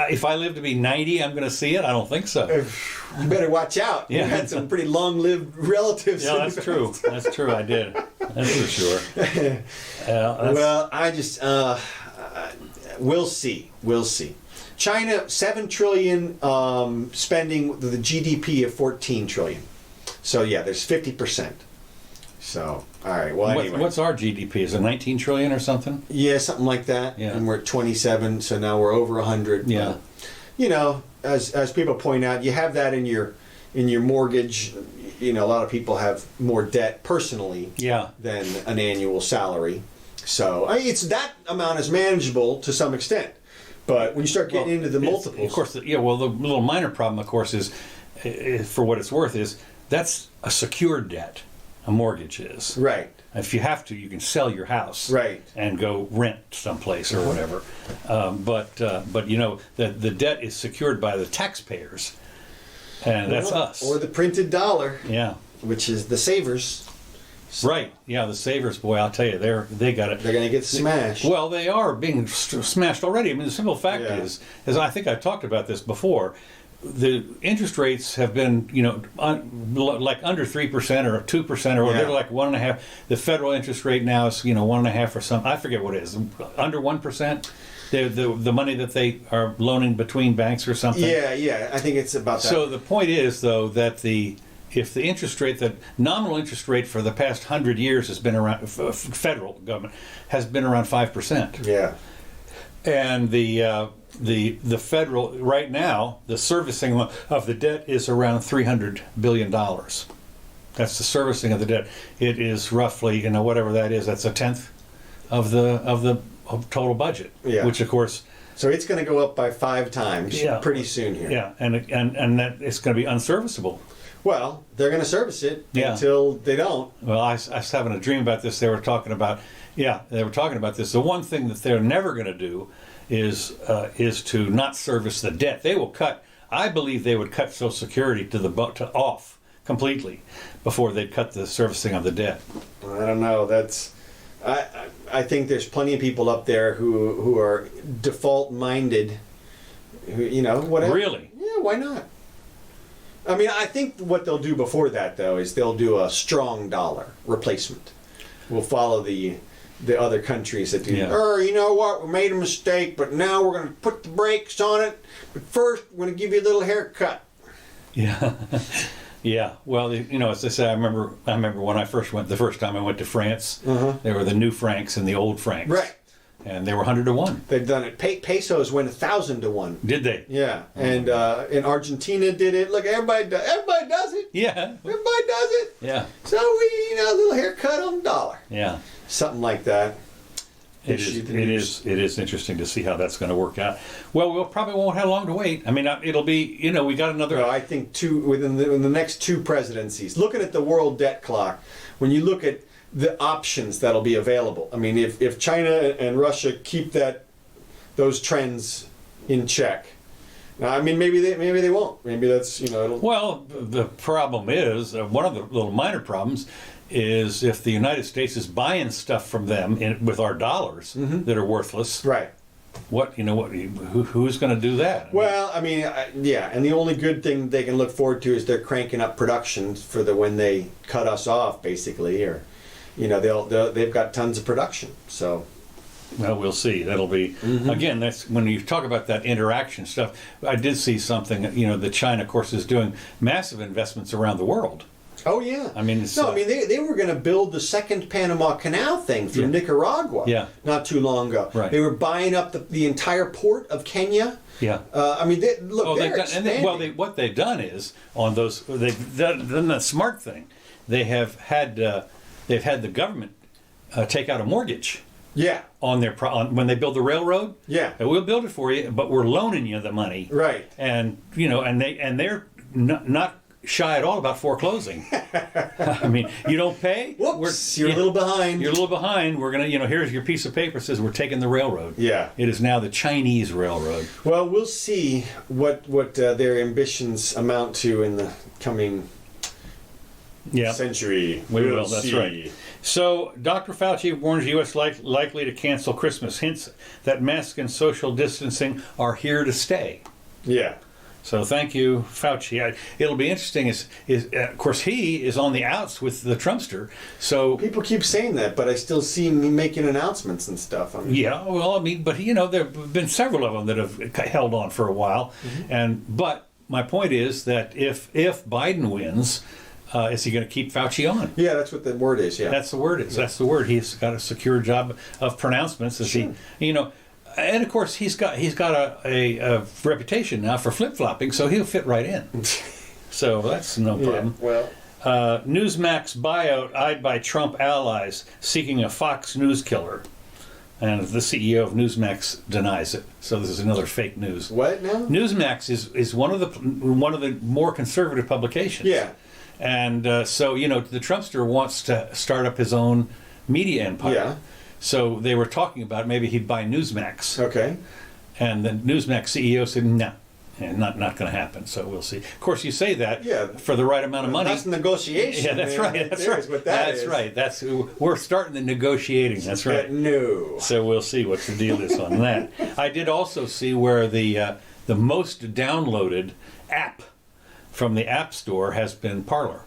if I live to be 90, I'm going to see it. I don't think so. You better watch out. Yeah. You had some pretty long-lived relatives. Yeah, that's true. That's true. I did. That's for sure. Well, I just we'll see. We'll see. China, $7 trillion spending with the GDP of $14 trillion. So yeah, there's 50%. So all right. Well, anyway, what's our GDP? Is it 19 trillion or something? Yeah, something like that. Yeah. And we're at 27, so now we're over 100. Yeah. As people point out, you have that in your mortgage. A lot of people have more debt personally. Yeah. Than an annual salary. So it's that amount is manageable to some extent. But when you start getting into the multiples, of course, the little minor problem, of course, is for what it's worth, is that's a secured debt. A mortgage is. Right. If you have to, you can sell your house. Right. And go rent someplace or whatever. But the debt is secured by the taxpayers, and that's us. Or the printed dollar. Yeah. Which is the savers. So. Right. Yeah, the savers, boy, I'll tell you, they got it. They're going to get smashed. Well, they are being smashed already. I mean, the simple fact is, as I think I've talked about this before, the interest rates have been, like under 3% or 2% or they're like 1.5%. The federal interest rate now is, 1.5% or something. I forget what it is. Under 1%. The money that they are loaning between banks or something. Yeah. I think it's about that. So the point is, though, that if the interest rate, the nominal interest rate for the past 100 years has been around, federal government has been around 5%. Yeah. And the federal, right now, the servicing of the debt is around $300 billion. That's the servicing of the debt. It is roughly, whatever that is, that's a tenth of the total budget. Yeah. Which, of course. So it's going to go up by 5 times pretty soon here. Yeah, and that it's going to be unserviceable. Well, they're going to service it until they don't. Well, I was having a dream about this. They were talking about this. The one thing that they're never going to do is to not service the debt. They will cut. I believe they would cut Social Security to off completely before they'd cut the servicing of the debt. I don't know. I think there's plenty of people up there who are default minded. Whatever. Really? Yeah. Why not? I mean, I think what they'll do before that, though, is they'll do a strong dollar replacement. We'll follow the other countries that do. You know what? We made a mistake, but now we're going to put the brakes on it. But first, we're going to give you a little haircut. Yeah, yeah. Well, as I said, I remember when I first went. The first time I went to France, there were the new francs and the old francs. Right. And they were 100 to 1. They've done it. Pesos went 1,000 to 1. Did they? Yeah. And in Argentina did it. Look, everybody does it. Yeah. Everybody does it. Yeah. So we, a little haircut on the dollar. Yeah. Something like that. issue. It is interesting to see how that's going to work out. Well, we'll probably won't have long to wait. I mean, it'll be, we got another. No, I think within the next 2 presidencies. Looking at the world debt clock, when you look at the options that'll be available. I mean, if China and Russia keep those trends in check. Now, I mean, maybe they won't. Maybe that's Well, the problem is one of the little minor problems is if the United States is buying stuff from them with our dollars that are worthless. Right. Who's going to do that? Well, I mean, yeah, and the only good thing they can look forward to is they're cranking up production for when they cut us off, basically, or they've got tons of production. So, well, we'll see. That'll be again. That's when you talk about that interaction stuff. I did see something. That China, of course, is doing massive investments around the world. Oh yeah. I mean, they were going to build the second Panama Canal thing through Nicaragua. Yeah. Not too long ago. Right. They were buying up the entire port of Kenya. Yeah. I mean, they're expanding. What they've done is on those. They've done the smart thing. They have had. They've had the government take out a mortgage. Yeah. On when they build the railroad. Yeah. And we'll build it for you, but we're loaning you the money. Right. And they're not shy at all about foreclosing. I mean, you don't pay. Whoops, you're a little behind. You're a little behind. We're gonna, here's your piece of paper says we're taking the railroad. Yeah. It is now the Chinese railroad. Well, we'll see what their ambitions amount to in the coming century. We will. That's right. So, Dr. Fauci warns U.S. likely to cancel Christmas. Hints that masks and social distancing are here to stay. Yeah. So thank you, Fauci. It'll be interesting. Of course, he is on the outs with the Trumpster. So people keep saying that, but I still see him making announcements and stuff. Yeah, well, but there have been several of them that have held on for a while. But my point is that if Biden wins, is he going to keep Fauci on? Yeah, that's what the word is. Yeah, that's the word. That's the word. He's got a secure job of pronouncements. And of course, he's got a reputation now for flip-flopping, so he'll fit right in. So that's no problem. Yeah, well, Newsmax buyout eyed by Trump allies seeking a Fox News killer, and the CEO of Newsmax denies it. So this is another fake news. What now? Newsmax is one of the more conservative publications. Yeah, and so the Trumpster wants to start up his own media empire. Yeah. So they were talking about maybe he'd buy Newsmax. Okay. And the Newsmax CEO said, no, not going to happen. So we'll see. Of course, you say that for the right amount of money. That's negotiation. Yeah, that's right. That's right. What that's right. We're starting the negotiating. That's right. No. So we'll see what the deal is on that. I did also see where the most downloaded app from the App Store has been Parler.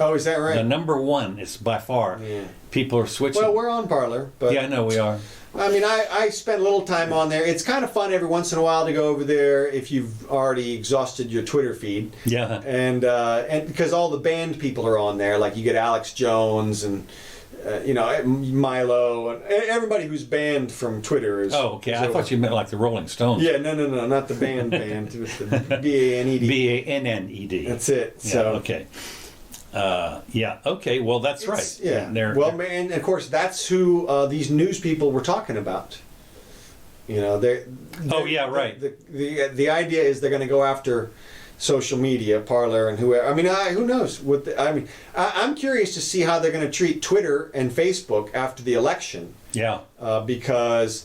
Oh, is that right? The number one is by far. Yeah. People are switching. Well, we're on Parler, but yeah, I know we are. I mean, I spent a little time on there. It's kind of fun every once in a while to go over there if you've already exhausted your Twitter feed. Yeah. And because all the band people are on there, like you get Alex Jones and Milo and everybody who's banned from Twitter is. Oh, okay. I thought you meant like the Rolling Stones. Yeah, no, not the band. It was the B-A-N-E-D. B-A-N-N-E-D. That's it. Yeah, so okay. Okay. Well, that's right. Yeah. And of course, that's who these news people were talking about. Oh yeah, right. The idea is they're going to go after social media, Parler, and whoever. I mean, who knows? I'm curious to see how they're going to treat Twitter and Facebook after the election. Yeah. Because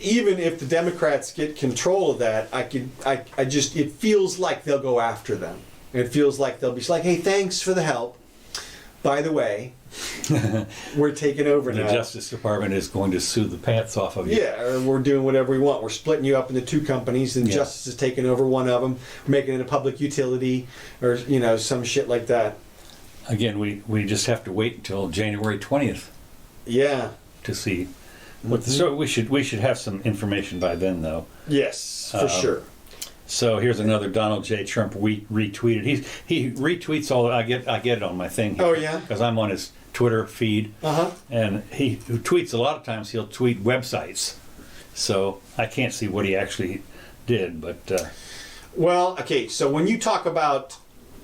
even if the Democrats get control of that, it feels like they'll go after them. It feels like they'll be like, hey, thanks for the help. By the way, we're taking over now. The Justice Department is going to sue the pants off of you. Yeah, or we're doing whatever we want. We're splitting you up into 2 companies, and Justice is taking over one of them, making it a public utility, or some shit like that. Again, we just have to wait until January 20th. Yeah. To see what. So we should have some information by then, though. Yes, for sure. So here's another Donald J. Trump retweeted. He retweets all. I get it on my thing. Oh yeah. Because I'm on his Twitter feed. And he tweets a lot of times. He'll tweet websites. So I can't see what he actually did, but. Well, okay. So when you talk about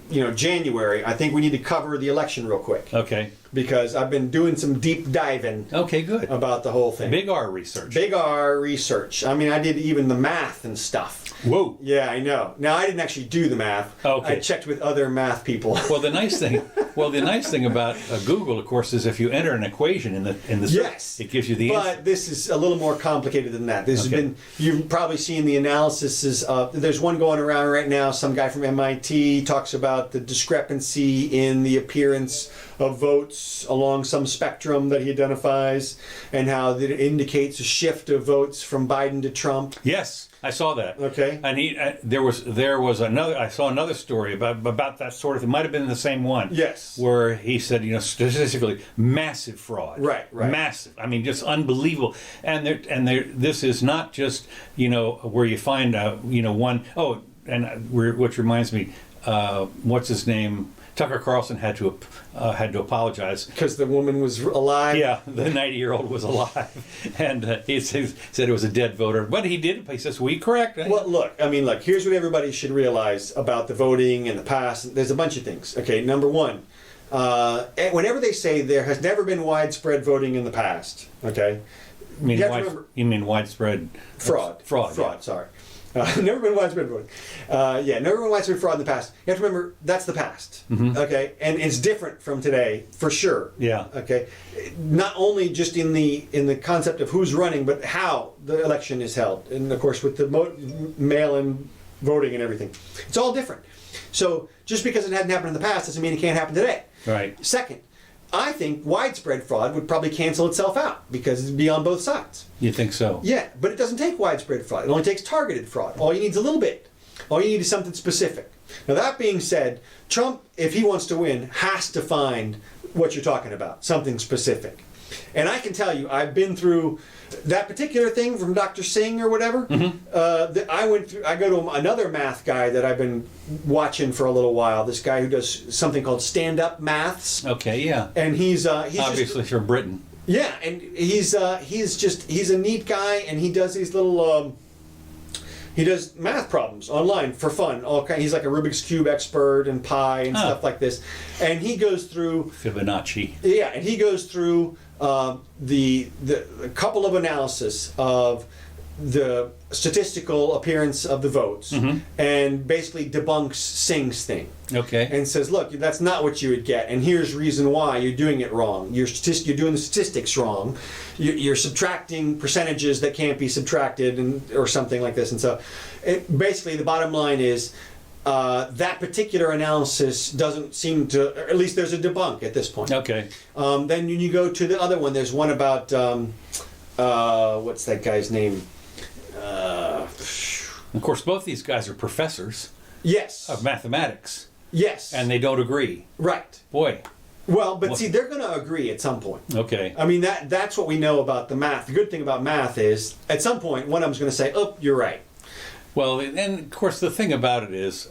January, I think we need to cover the election real quick. Okay. Because I've been doing some deep diving. Okay, good. About the whole thing. Big R research. Big R research. I mean, I did even the math and stuff. Whoa. Yeah, I know. Now, I didn't actually do the math. Okay. I checked with other math people. Well, the nice thing about Google, of course, is if you enter an equation in the search, yes, it gives you the answer. But this is a little more complicated than that. This has been, you've probably seen the analysis of, there's one going around right now, some guy from MIT talks about the discrepancy in the appearance of votes along some spectrum that he identifies, and how that it indicates a shift of votes from Biden to Trump. Yes. I saw that. Okay. And there was another. I saw another story about that sort of. It might have been the same one. Yes. Where he said, statistically, massive fraud. Right. Massive. I mean, just unbelievable. And this is not just where you find one. Oh, and which reminds me, what's his name? Tucker Carlson had to apologize because the woman was alive. Yeah, the 90-year-old was alive, and he said it was a dead voter. But he did. He says, "We correct." Well, look. Here's what everybody should realize about the voting in the past. There's a bunch of things. Okay, number one, whenever they say there has never been widespread voting in the past, okay, you mean widespread fraud? Fraud. Yeah. Sorry. Never been widespread voting. Never been widespread fraud in the past. You have to remember that's the past. Mm-hmm. Okay, and it's different from today for sure. Yeah. Okay, not only just in the concept of who's running, but how the election is held, and of course with the mail-in voting and everything, it's all different. So just because it hadn't happened in the past doesn't mean it can't happen today. Right. Second, I think widespread fraud would probably cancel itself out because it'd be on both sides. You think so? Yeah, but it doesn't take widespread fraud. It only takes targeted fraud. All you need is a little bit. All you need is something specific. Now, that being said, Trump, if he wants to win, has to find what you're talking about, something specific. And I can tell you, I've been through that particular thing from Dr. Singh or whatever. Mm-hmm. I go to another math guy that I've been watching for a little while. This guy who does something called stand-up maths. Okay, yeah. And he's obviously from Britain. Yeah, and he's a neat guy, and he does these little he does math problems online for fun. He's like a Rubik's Cube expert and pi and stuff like this. And he goes through Fibonacci. Yeah, and he goes through the couple of analysis of the statistical appearance of the votes, mm-hmm. and basically debunks Singh's thing. Okay. And says, look, that's not what you would get, and here's reason why you're doing it wrong. You're doing the statistics wrong. You're subtracting percentages that can't be subtracted, or something like this. And so, basically, the bottom line is that particular analysis doesn't seem to, or at least there's a debunk at this point. Okay. Then when you go to the other one, there's one about what's that guy's name? Of course, both these guys are professors. Yes. Of mathematics. Yes. And they don't agree. Right. Boy. Well, but see, they're going to agree at some point. Okay. I mean, that's what we know about the math. The good thing about math is, at some point, one of them's going to say, "Oh, you're right." Well, and of course, the thing about it is,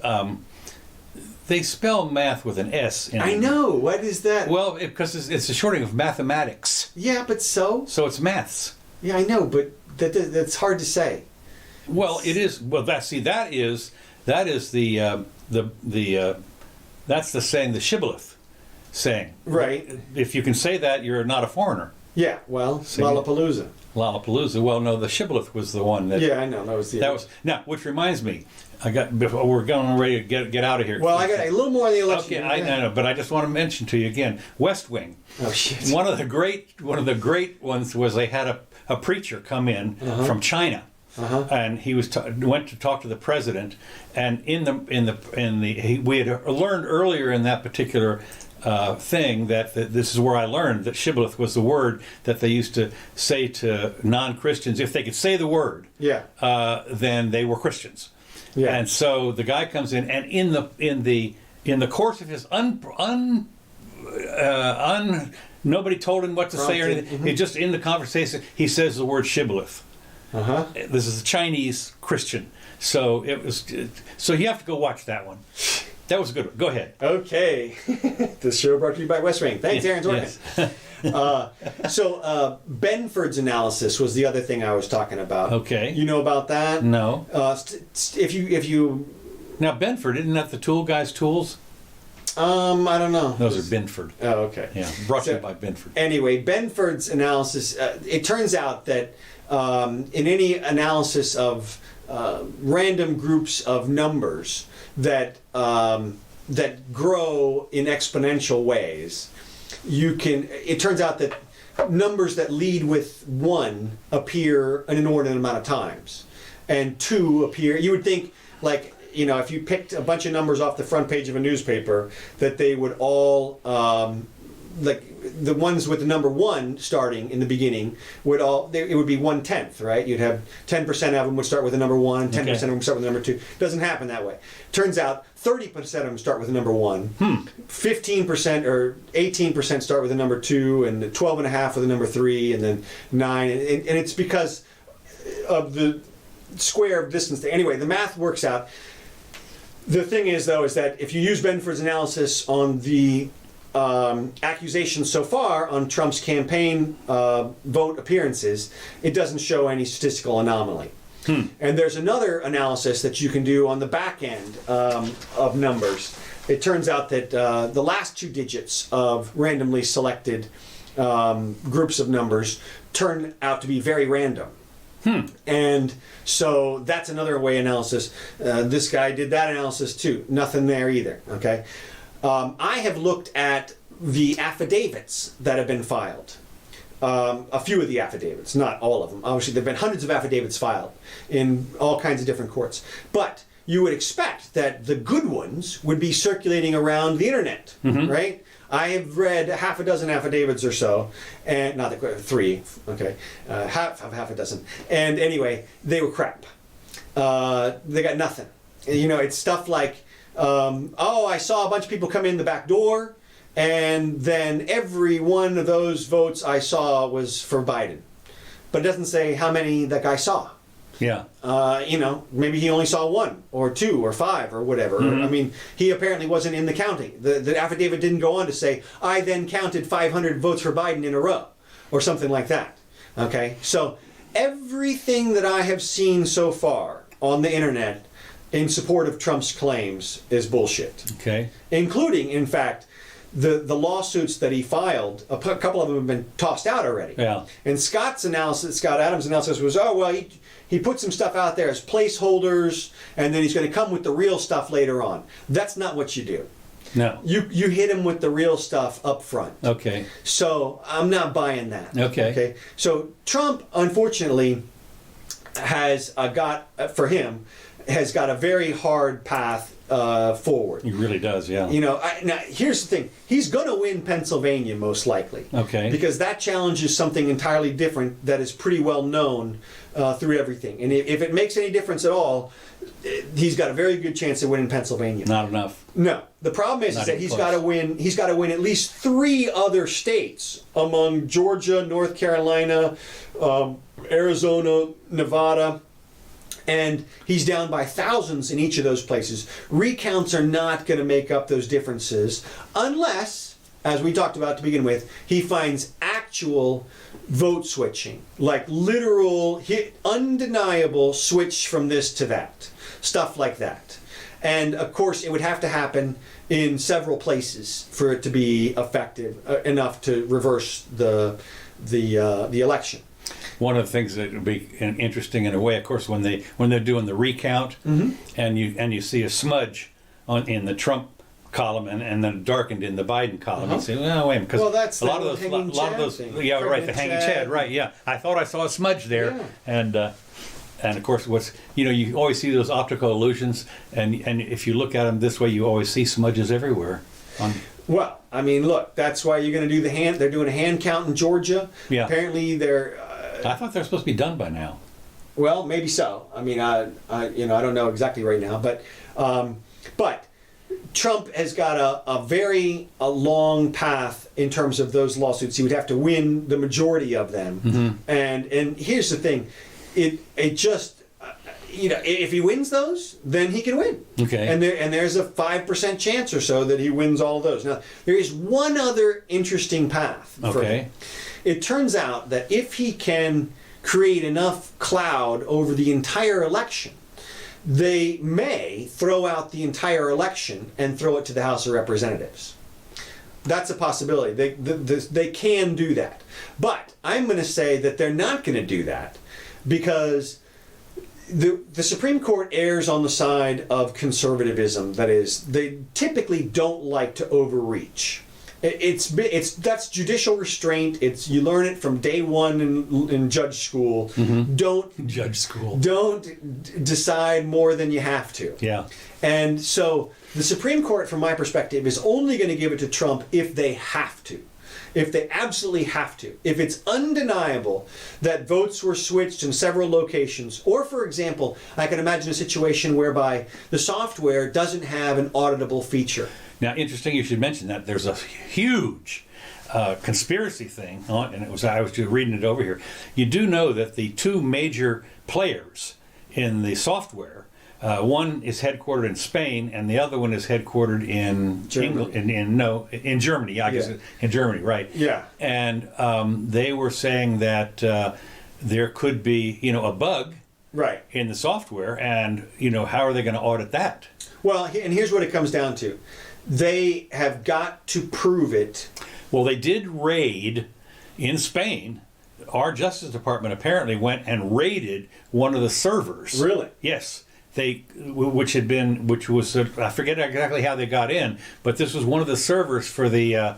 they spell math with an S in it. I know. What is that? Well, because it's a shortening of mathematics. Yeah, but so it's maths. Yeah, I know, but that's hard to say. Well, it is. Well, that's the that's the saying, the shibboleth saying. Right. If you can say that, you're not a foreigner. Yeah. Well, Lollapalooza. Lollapalooza. Well, no, the shibboleth was the one that. Yeah, I know. That was now. Which reminds me, we're going ready to get out of here. Well, I got a little more on the election. Okay, I know, but I just want to mention to you again, West Wing. Oh shit. One of the great ones was they had a preacher come in from China. And he went to talk to the president, and we had learned earlier in that particular thing that this is where I learned that shibboleth was the word that they used to say to non-Christians if they could say the word. Yeah. Then they were Christians. Yeah. And so the guy comes in, and in the course of his nobody told him what to say or anything. He just in the conversation he says the word shibboleth. This is a Chinese Christian, so it was. So you have to go watch that one. That was a good one. Go ahead. Okay, this show brought to you by West Wing. Thanks, Aaron Zorkin. Yes. So Benford's analysis was the other thing I was talking about. Okay, you know about that? No. If you now Benford, isn't that the tool guy's tools? I don't know. Those are Binford. Oh, okay. Yeah, brought to you by Binford. Anyway, Benford's analysis, it turns out that in any analysis of random groups of numbers that grow in exponential ways, it turns out that numbers that lead with 1 appear an inordinate amount of times, and 2 appear, you would think, like, if you picked a bunch of numbers off the front page of a newspaper, that they would all, like the ones with the number 1 starting in the beginning it would be 1/10, right? You'd have 10% of them would start with the number 1, 10% of them would start with the number 2. Doesn't happen that way. Turns out 30% of them start with the number 1, 15% or 18% start with the number 2, and 12.5 with the number 3, and then 9, and it's because of the square of distance. Anyway, the math works out. The thing is, though, is that if you use Benford's analysis on the accusations so far on Trump's campaign vote appearances, it doesn't show any statistical anomaly. And there's another analysis that you can do on the back end of numbers. It turns out that the last 2 digits of randomly selected groups of numbers turn out to be very random. And so that's another way analysis. This guy did that analysis too. Nothing there either. Okay. I have looked at the affidavits that have been filed. A few of the affidavits, not all of them. Obviously, there have been hundreds of affidavits filed in all kinds of different courts. But you would expect that the good ones would be circulating around the internet, right? I have read half a dozen affidavits or so, and not 3, okay, half a dozen. And anyway, they were crap. They got nothing. It's stuff like, I saw a bunch of people come in the back door, and then every one of those votes I saw was for Biden. But it doesn't say how many that guy saw. Yeah. Maybe he only saw 1 or 2 or 5 or whatever. I mean, he apparently wasn't in the counting. The affidavit didn't go on to say, I then counted 500 votes for Biden in a row or something like that. Okay? So everything that I have seen so far on the internet in support of Trump's claims is bullshit. Okay. Including, in fact, the lawsuits that he filed. A couple of them have been tossed out already. Yeah. And Scott Adams' analysis was, he put some stuff out there as placeholders, and then he's going to come with the real stuff later on. That's not what you do. No. You hit him with the real stuff up front. Okay. So I'm not buying that. Okay. So Trump, unfortunately, has got a very hard path forward. He really does, yeah. Now here's the thing. He's going to win Pennsylvania most likely. Okay. Because that challenges something entirely different that is pretty well known through everything. And if it makes any difference at all, he's got a very good chance of winning Pennsylvania. Not enough. No. The problem is that he's got to win at least 3 other states among Georgia, North Carolina, Arizona, Nevada. And he's down by thousands in each of those places. Recounts are not going to make up those differences unless, as we talked about to begin with, he finds actual vote switching, like literal, undeniable switch from this to that, stuff like that. And of course, it would have to happen in several places for it to be effective enough to reverse the election. One of the things that would be interesting in a way, of course, when they're doing the recount, and you see a smudge in the Trump column and then darkened in the Biden column, you say, well, wait a minute, because that's a lot of those, yeah, right, the hanging chad, right, yeah. I thought I saw a smudge there, yeah. And of course, you always see those optical illusions, and if you look at them this way, you always see smudges everywhere. Well, I mean, look, that's why you're going to do they're doing a hand count in Georgia. Yeah. Apparently they're... I thought they're supposed to be done by now. Well, maybe so. I mean, I don't know exactly right now, but Trump has got a very long path in terms of those lawsuits. He would have to win the majority of them, and here's the thing, it just. If he wins those, then he can win. Okay. And there's a 5% chance or so that he wins all those. Now, there is one other interesting path for him. It turns out that if he can create enough cloud over the entire election, they may throw out the entire election and throw it to the House of Representatives. That's a possibility. They can do that. But I'm going to say that they're not going to do that because the Supreme Court errs on the side of conservatism. That is, they typically don't like to overreach. That's judicial restraint. You learn it from day one in judge school. Mm-hmm. Don't decide more than you have to. Yeah. And so the Supreme Court, from my perspective, is only going to give it to Trump if they have to. If they absolutely have to. If it's undeniable that votes were switched in several locations, or for example, I can imagine a situation whereby the software doesn't have an auditable feature. Now, interesting you should mention that. There's a huge conspiracy thing on, and I was just reading it over here. You do know that the two major players in the software, one is headquartered in Spain, and the other one is headquartered in Germany. In Germany. Yeah, I guess in Germany, right? Yeah. And they were saying that there could be, a bug, right, in the software, and how are they going to audit that? Well, and here's what it comes down to: they have got to prove it. Well, they did raid in Spain. Our Justice Department apparently went and raided one of the servers. Really? Yes. Which was I forget exactly how they got in, but this was one of the servers for the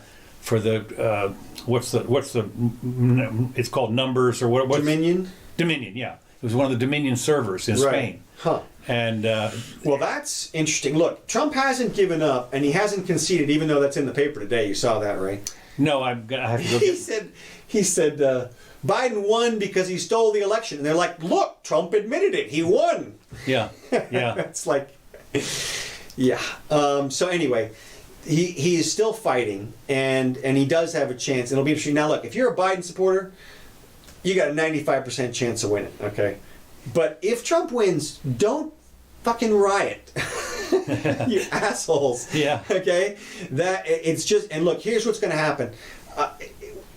it's called Numbers or what? Dominion? Dominion, yeah. It was one of the Dominion servers in Spain. Huh. And well, that's interesting. Look, Trump hasn't given up, and he hasn't conceded, even though that's in the paper today. You saw that, right? No, I have to go. He said Biden won because he stole the election, and they're like, "Look, Trump admitted it. He won." Yeah, yeah. It's like, yeah. So anyway, he is still fighting, and he does have a chance. It'll be interesting. Now, look, if you're a Biden supporter, you got a 95% chance of winning. Okay. But if Trump wins, don't fucking riot. You assholes. Yeah. Okay? It's just, and look, here's what's going to happen.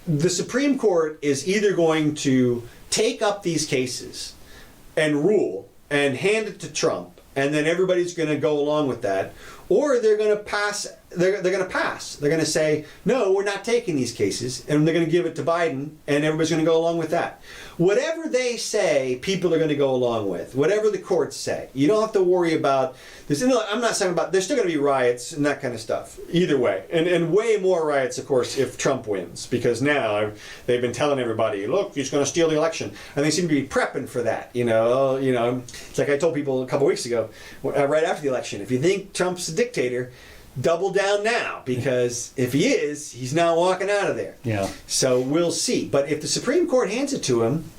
The Supreme Court is either going to take up these cases and rule and hand it to Trump, and then everybody's going to go along with that, or they're going to pass. They're going to pass. They're going to say, no, we're not taking these cases, and they're going to give it to Biden, and everybody's going to go along with that. Whatever they say, people are going to go along with. Whatever the courts say. You don't have to worry about this. I'm not saying about, there's still going to be riots and that kind of stuff. Either way. And way more riots, of course, if Trump wins. Because now they've been telling everybody, look, he's going to steal the election. And they seem to be prepping for that. It's like I told people a couple weeks ago, right after the election, if you think Trump's a dictator, double down now, because if he is, he's not walking out of there. Yeah. So we'll see. But if the Supreme Court hands it to him,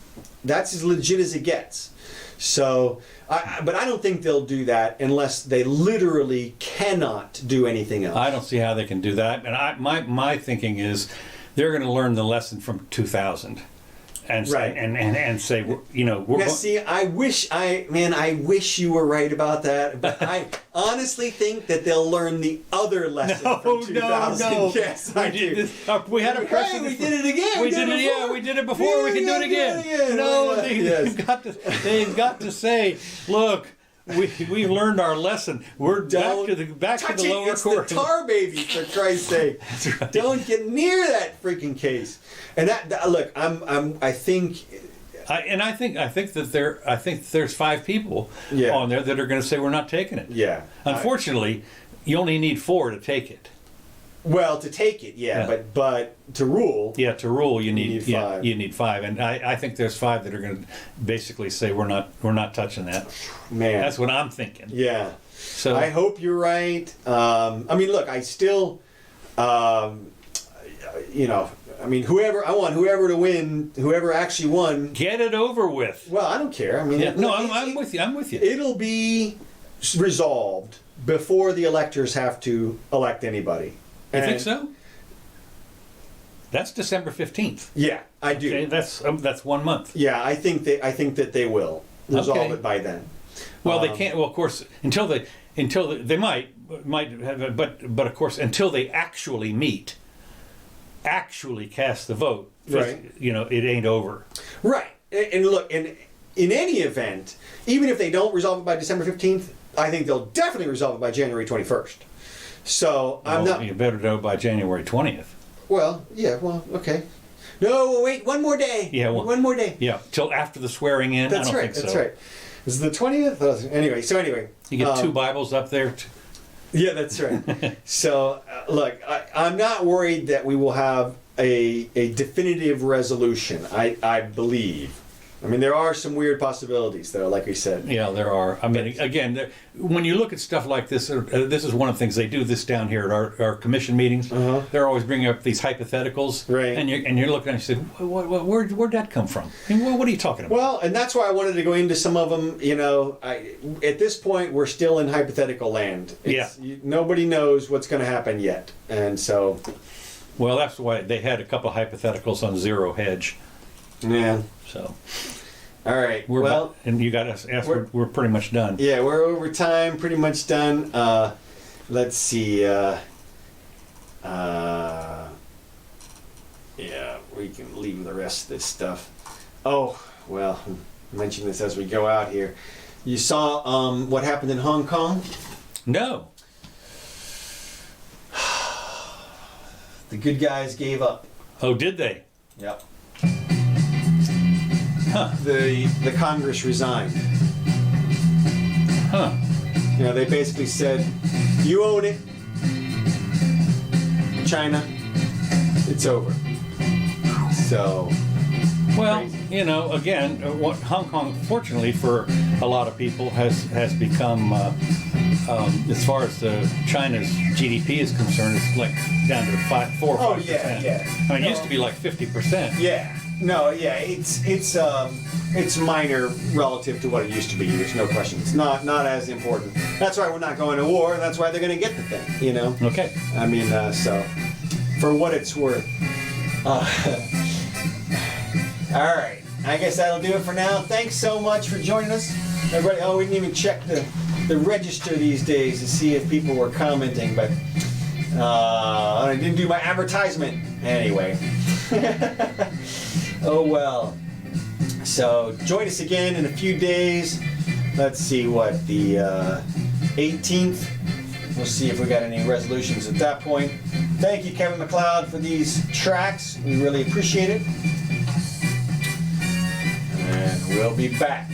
that's as legit as it gets. So, but I don't think they'll do that unless they literally cannot do anything else. I don't see how they can do that. And my thinking is they're going to learn the lesson from 2000. And say, right. and say, we're now, see, I wish you were right about that, but I honestly think that they'll learn the other lesson from 2000. No. Yes, I do. We had a precedent. We did it again. We did it before. We can do it again. No, they've got to say, look, we've learned our lesson. We're back to the lower court. It's the tar baby, for Christ's sake. That's right. Don't get near that freaking case. And that look, I think that there's 5 people on there that are going to say we're not taking it. Yeah. Unfortunately, you only need 4 to take it. Well, to take it, but to rule. Yeah, to rule you need 5. You need 5, and I think there's 5 that are going to basically say we're not touching that. Man, that's what I'm thinking. Yeah. So I hope you're right. Look, I still, whoever to win, whoever actually won. Get it over with. Well, I don't care. I'm with you. I'm with you. It'll be resolved before the electors have to elect anybody. You think so? That's December 15th. Yeah, I do. Okay, that's 1 month. Yeah, I think that they will resolve it by then. Well, they can't. Well, of course, until they might have, but of course, until they actually meet, actually cast the vote, right? It ain't over. Right. And look, and in any event, even if they don't resolve it by December 15th, I think they'll definitely resolve it by January 21st. So I'm not. You better know by January 20th. Well, yeah. Well, okay. No, wait. One more day. Yeah. One more day. Yeah. Till after the swearing in. That's I don't right. think so. That's right. Is it the 20th? Anyway. You get 2 Bibles up there. Yeah, that's right. So, look, I'm not worried that we will have a definitive resolution. I believe. I mean, there are some weird possibilities, though, like we said. Yeah, there are. I mean, again, when you look at stuff like this, this is one of the things they do this down here at our commission meetings. They're always bringing up these hypotheticals, right? And you're looking and you say, where'd that come from? I mean, what are you talking about? Well, and that's why I wanted to go into some of them. You know, at this point, we're still in hypothetical land. Nobody knows what's going to happen yet, and so. Well, that's why they had a couple of hypotheticals on zero hedge. Yeah. So. All right. And you got us. We're pretty much done. Yeah, we're over time. Pretty much done. Let's see. Yeah, we can leave the rest of this stuff. Oh, well, I'll mention this as we go out here. You saw what happened in Hong Kong? No. The good guys gave up. Oh, did they? Yep. Huh. The Congress resigned. Huh. You know, they basically said, you own it, China, it's over. So. Well, crazy. you know, again, what Hong Kong, fortunately for a lot of people, has become, as far as China's GDP is concerned, it's like down to 4 or 5%. Oh, yeah. I mean, it used to be like 50%. Yeah. No, yeah, it's minor relative to what it used to be. There's no question. It's not as important. That's why we're not going to war. And that's why they're going to get the thing. You know. Okay. I mean, so for what it's worth. All right. I guess that'll do it for now. Thanks so much for joining us, everybody. Oh, we didn't even check the register these days to see if people were commenting, but I didn't do my advertisement anyway. Oh well. So join us again in a few days. Let's see what the 18th. We'll see if we got any resolutions at that point. Thank you, Kevin MacLeod, for these tracks. We really appreciate it. And we'll be back.